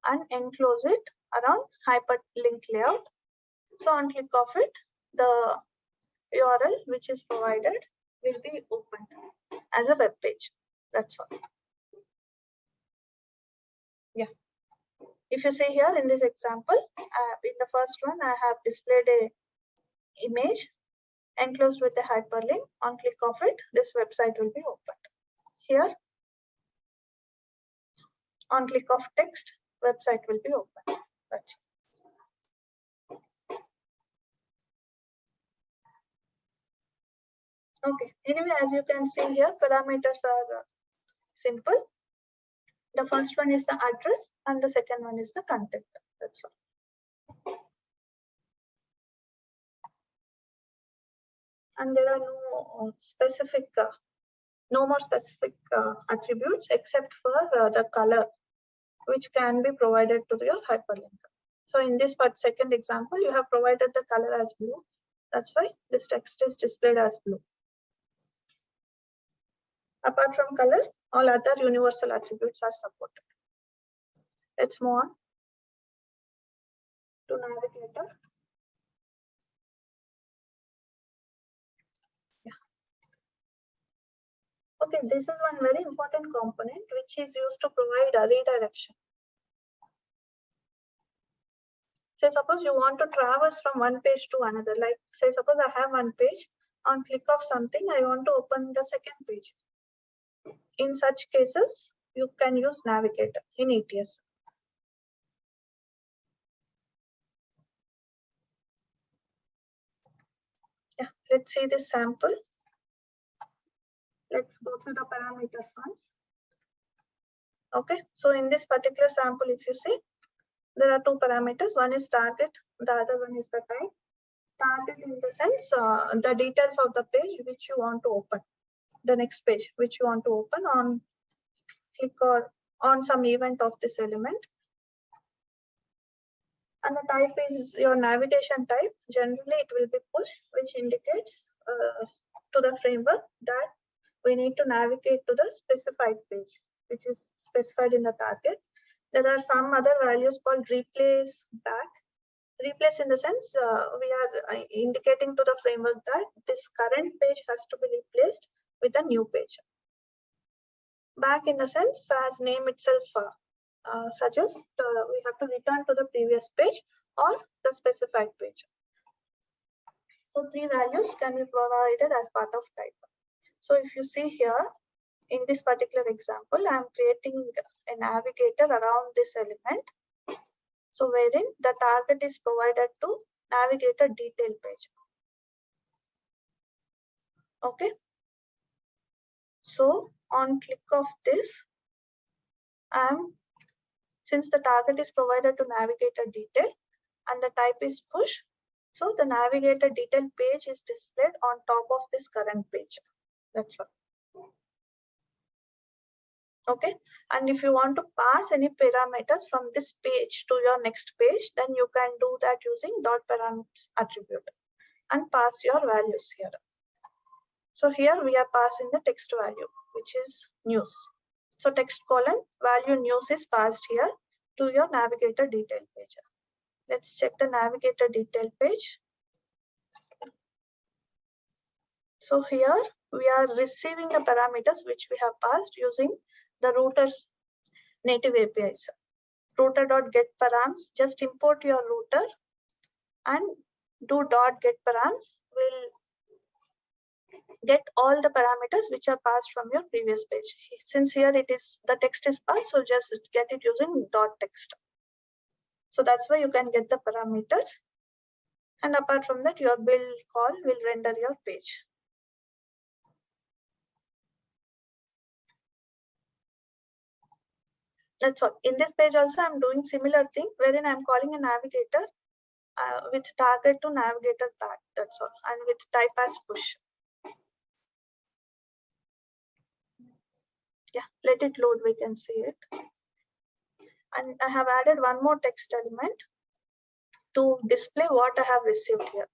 and enclose it around hyperlink layout. So on click of it, the URL which is provided will be opened as a web page. That's all. Yeah. If you see here in this example, in the first one, I have displayed a image enclosed with a hyperlink. On click of it, this website will be opened. Here, on click of text, website will be opened. That's okay. Anyway, as you can see here, parameters are simple. The first one is the address and the second one is the content. That's all. And there are no specific, no more specific attributes except for the color, which can be provided to your hyperlink. So in this second example, you have provided the color as blue. That's why this text is displayed as blue. Apart from color, all other universal attributes are supported. Let's move on to Navigator. Yeah. Okay, this is one very important component which is used to provide a redirection. Say suppose you want to traverse from one page to another, like say suppose I have one page, on click of something I want to open the second page. In such cases, you can use Navigator in ETS. Yeah, let's see this sample. Let's go to the parameters once. Okay, so in this particular sample, if you see, there are two parameters. One is target, the other one is the time. Target in the sense, the details of the page which you want to open. The next page which you want to open on click or on some event of this element. And the type is your navigation type. Generally, it will be push, which indicates to the framework that we need to navigate to the specified page, which is specified in the target. There are some other values called replace back. Replace in the sense we are indicating to the framework that this current page has to be replaced with a new page. Back in the sense, as name itself suggests, we have to return to the previous page or the specified page. So three values can be provided as part of type. So if you see here, in this particular example, I am creating a navigator around this element. So wherein the target is provided to navigate a detail page. Okay. So on click of this, since the target is provided to navigate a detail and the type is push, so the navigator detail page is displayed on top of this current page. That's all. Okay, and if you want to pass any parameters from this page to your next page, then you can do that using dot parameters attribute and pass your values here. So here we are passing the text value, which is news. So text colon value news is passed here to your navigator detail page. Let's check the navigator detail page. So here we are receiving the parameters which we have passed using the router's native APIs. Router.getParams, just import your router and do .getParams will get all the parameters which are passed from your previous page. Since here it is the text is passed, so just get it using .text. So that's why you can get the parameters. And apart from that, your build call will render your page. That's all. In this page also, I'm doing similar thing wherein I'm calling a navigator with target to navigator back. That's all. And with type as push. Yeah, let it load. We can see it. And I have added one more text element to display what I have received here.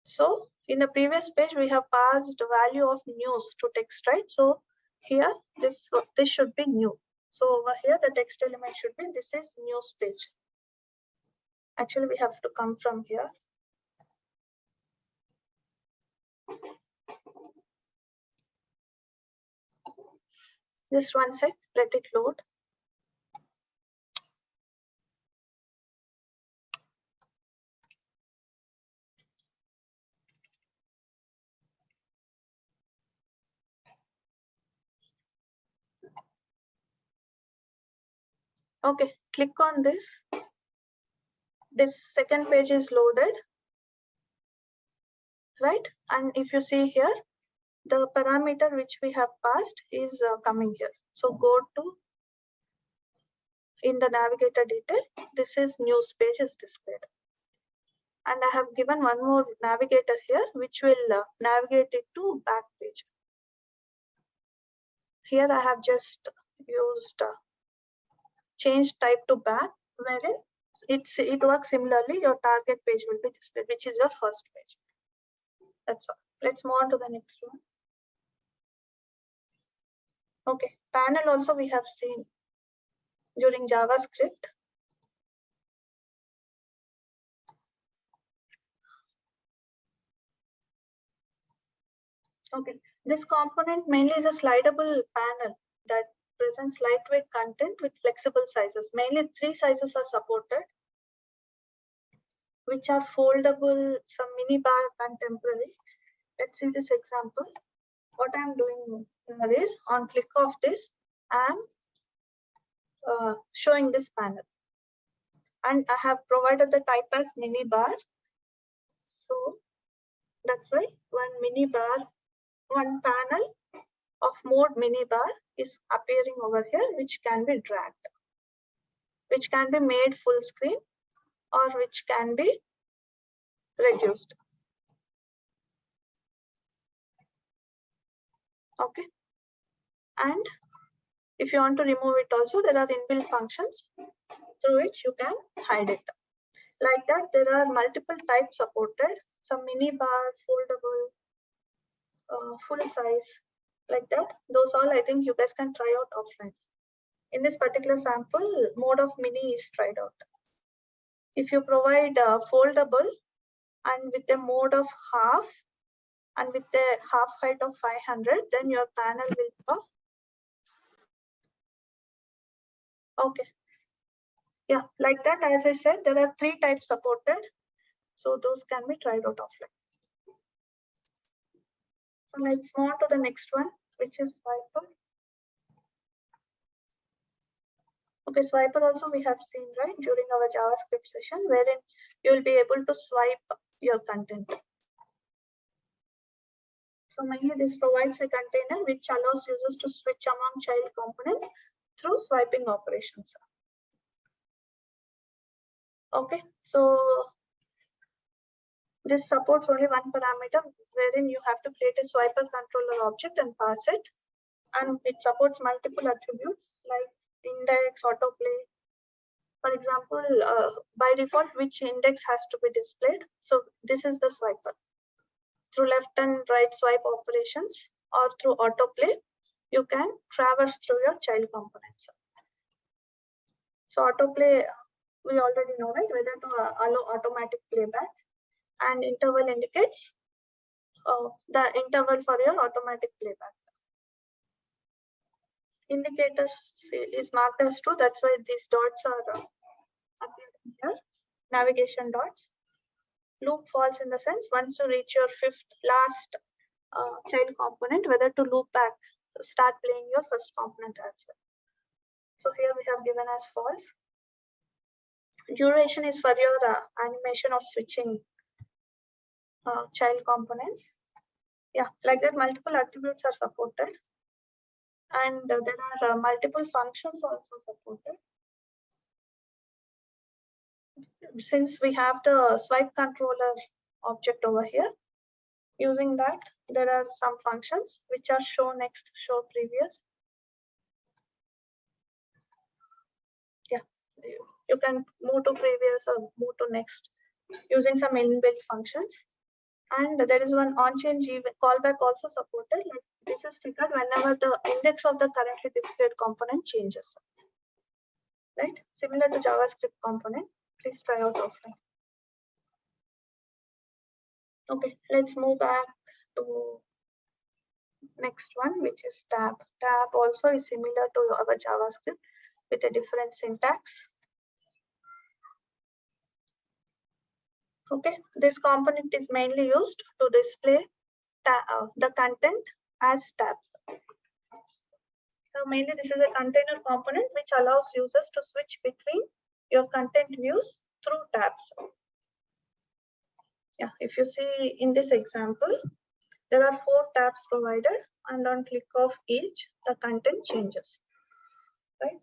So in the previous page, we have passed the value of news to text, right? So here, this should be new. So over here, the text element should be, this is news page. Actually, we have to come from here. Just one sec, let it load. Okay, click on this. This second page is loaded, right? And if you see here, the parameter which we have passed is coming here. So go to in the navigator detail. This is news page is displayed. And I have given one more navigator here, which will navigate it to back page. Here I have just used change type to back, wherein it works similarly. Your target page will be displayed, which is your first page. That's all. Let's move on to the next one. Okay, panel also we have seen during JavaScript. Okay, this component mainly is a slidable panel that presents lightweight content with flexible sizes. Mainly 3 sizes are supported, which are foldable, some mini bar and temporary. Let's see this example. What I'm doing here is on click of this, I'm showing this panel. And I have provided the type as mini bar. So that's why one panel of mode mini bar is appearing over here, which can be dragged, which can be made full screen or which can be reduced. Okay. And if you want to remove it also, there are inbuilt functions through which you can hide it. Like that, there are multiple types supported, some mini bar, foldable, full size, like that. Those all I think you guys can try out offline. In this particular sample, mode of mini is tried out. If you provide foldable and with a mode of half and with a half height of 500, then your panel will be of. Okay. Yeah, like that, as I said, there are 3 types supported. So those can be tried out offline. So let's move on to the next one, which is Swiper. Okay, Swiper also we have seen, right, during our JavaScript session, wherein you will be able to swipe your content. So mainly this provides a container which allows users to switch among child components through swiping operations. Okay, so this supports only one parameter, wherein you have to create a swiper controller object and pass it. And it supports multiple attributes like index, autoplay. For example, by default, which index has to be displayed. So this is the swiper. Through left and right swipe operations or through autoplay, you can traverse through your child components. So autoplay, we already know, right, whether to allow automatic playback, and interval indicates the interval for your automatic playback. Indicators is marked as true, that's why these dots are appearing here, navigation dots. Loop false in the sense once you reach your 5th last child component, whether to loop back, start playing your first component as well. So here we have given as false. Duration is for your animation of switching child components. Yeah, like that, multiple attributes are supported. And there are multiple functions also supported. Since we have the swipe controller object over here, using that, there are some functions which are show next, show previous. Yeah, you can move to previous or move to next using some inbuilt functions. And there is one on-change event callback also supported. Like this is triggered whenever the index of the currently displayed component changes. Right? Similar to JavaScript component. Please try out offline. Okay, let's move back to next one, which is tab. Tab also is similar to our JavaScript with a different syntax. Okay, this component is mainly used to display the content as tabs. So mainly this is a container component which allows users to switch between your content views through tabs. Yeah, if you see in this example, there are 4 tabs provided, and on click of each, the content changes, right?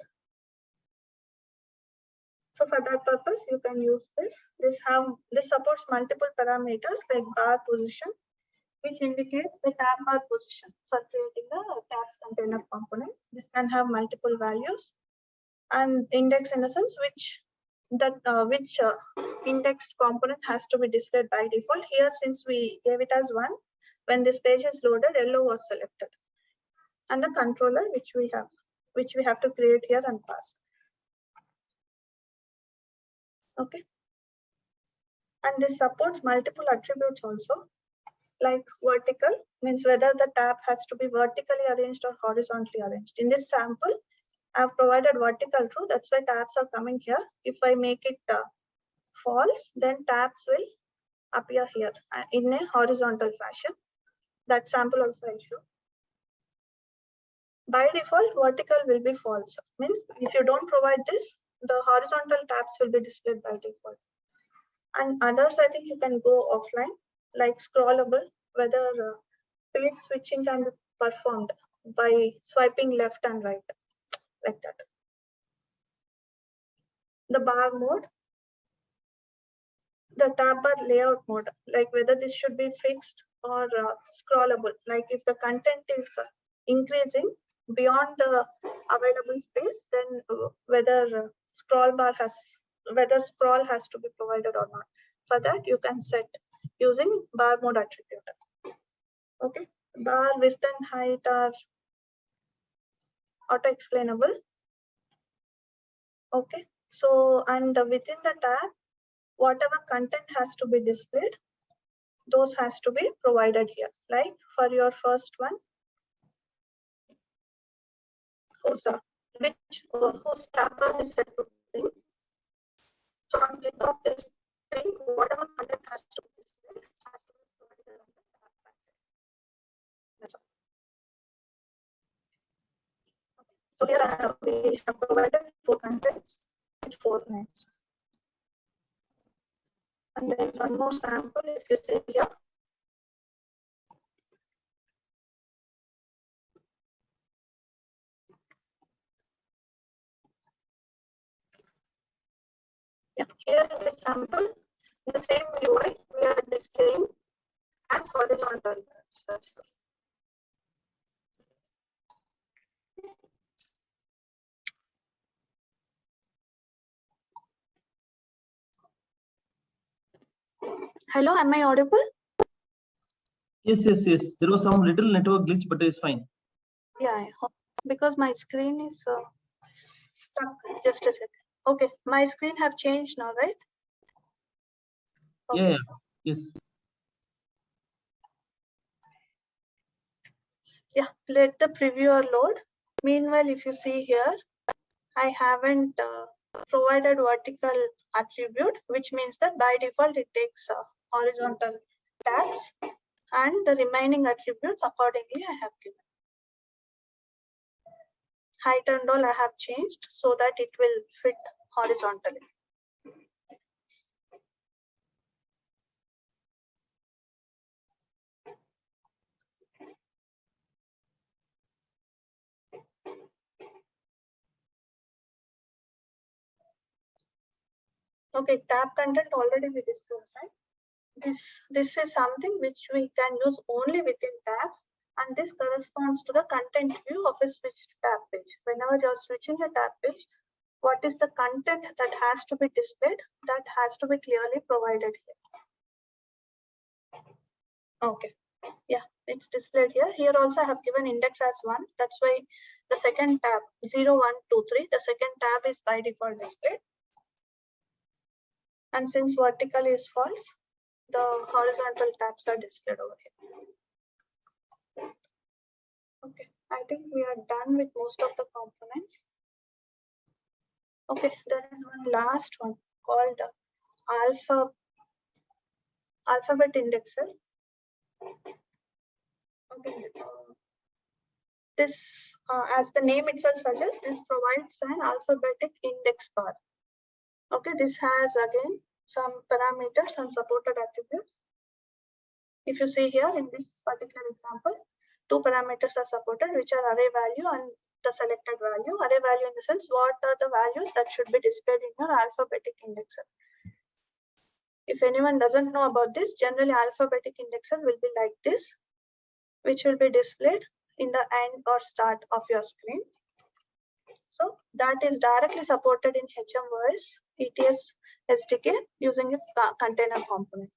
So for that purpose, you can use this. This supports multiple parameters like bar position, which indicates the tab bar position for creating the tabs container component. This can have multiple values, and index in the sense which indexed component has to be displayed by default. Here, since we gave it as 1, when this page is loaded, yellow was selected, and the controller which we have to create here and pass. Okay, and this supports multiple attributes also, like vertical means whether the tab has to be vertically arranged or horizontally arranged. In this sample, I have provided vertical true, that's why tabs are coming here. If I make it false, then tabs will appear here in a horizontal fashion. That sample also I show. By default, vertical will be false. Means if you don't provide this, the horizontal tabs will be displayed by default. And others, I think you can go offline, like scrollable, whether page switching can be performed by swiping left and right, like that. The bar mode, the tab bar layout mode, like whether this should be fixed or scrollable, like if the content is increasing beyond the available space, then whether scroll has to be provided or not. For that, you can set using bar mode attribute. Okay, bar width and height are auto explainable. Okay, so and within the tab, whatever content has to be displayed, those has to be provided here. Like for your first one, whose tab bar is set to pink. So on click of this pink, whatever content has to be displayed has to be provided on the tab content. That's all. Okay. So here we have provided 4 contents with 4 names. And then one more sample, if you see here. Yeah, here in this sample, the same UI we are displaying as horizontal. Hello, am I audible? Yes. There was some little network glitch, but it's fine. Yeah, because my screen is stuck. Just a second. Okay, my screen have changed now, right? Okay. Yeah. Yes. Yeah, let the previewer load. Meanwhile, if you see here, I haven't provided vertical attribute, which means that by default it takes horizontal tabs, and the remaining attributes accordingly I have given. Height and all I have changed so that it will fit horizontally. Okay, tab content already we discussed, right? This is something which we can use only within tabs, and this corresponds to the content view of a switched tab page. Whenever you're switching a tab page, what is the content that has to be displayed? That has to be clearly provided here. Okay, yeah, it's displayed here. Here also I have given index as 1. That's why the second tab 0, 1, 2, 3. The second tab is by default displayed. And since vertical is false, the horizontal tabs are displayed over here. Okay, I think we are done with most of the components. Okay, there is one last one called alphabet indexer. Okay, this, as the name itself suggests, this provides an alphabetic index bar. Okay, this has again some parameters and supported attributes. If you see here in this particular example, two parameters are supported, which are array value and the selected value. Array value in the sense, what are the values that should be displayed in your alphabetic indexer. If anyone doesn't know about this, generally alphabetic indexer will be like this, which will be displayed in the end or start of your screen. So that is directly supported in HMOS ETS SDK using a container component.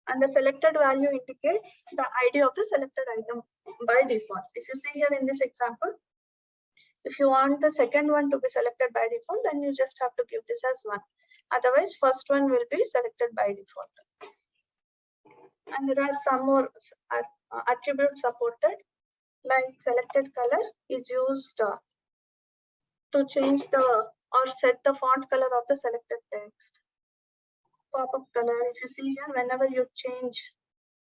And the selected value indicates the ID of the selected item by default. If you see here in this example, if you want the second one to be selected by default, then you just have to give this as 1. Otherwise, first one will be selected by default. And there are some more attributes supported, like selected color is used to change the or set the font color of the selected text. Pop-up color, if you see here, whenever you change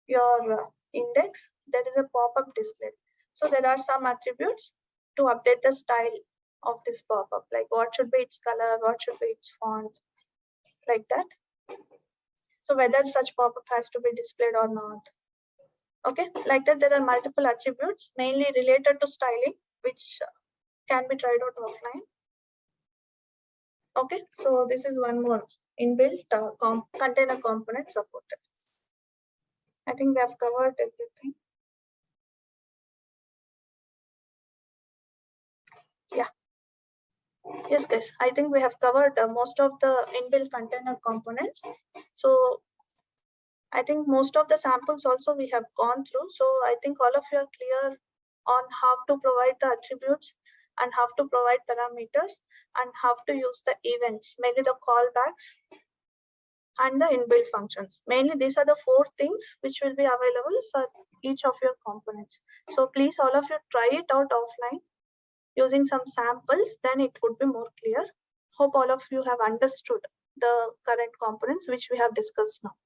your index, there is a pop-up display. So there are some attributes to update the style of this pop-up, like what should be its color, what should be its font, like that. So whether such pop-up has to be displayed or not. Okay, like that, there are multiple attributes mainly related to styling, which can be tried out offline. Okay, so this is one more inbuilt container component supported. I think we have covered everything. Yeah. Yes, guys, I think we have covered most of the inbuilt container components. So I think most of the samples also we have gone through. So I think all of you are clear on how to provide the attributes and how to provide parameters and how to use the events, mainly the callbacks and the inbuilt functions. Mainly these are the 4 things which will be available for each of your components. So please, all of you try it out offline using some samples, then it would be more clear. Hope all of you have understood the current components which we have discussed now.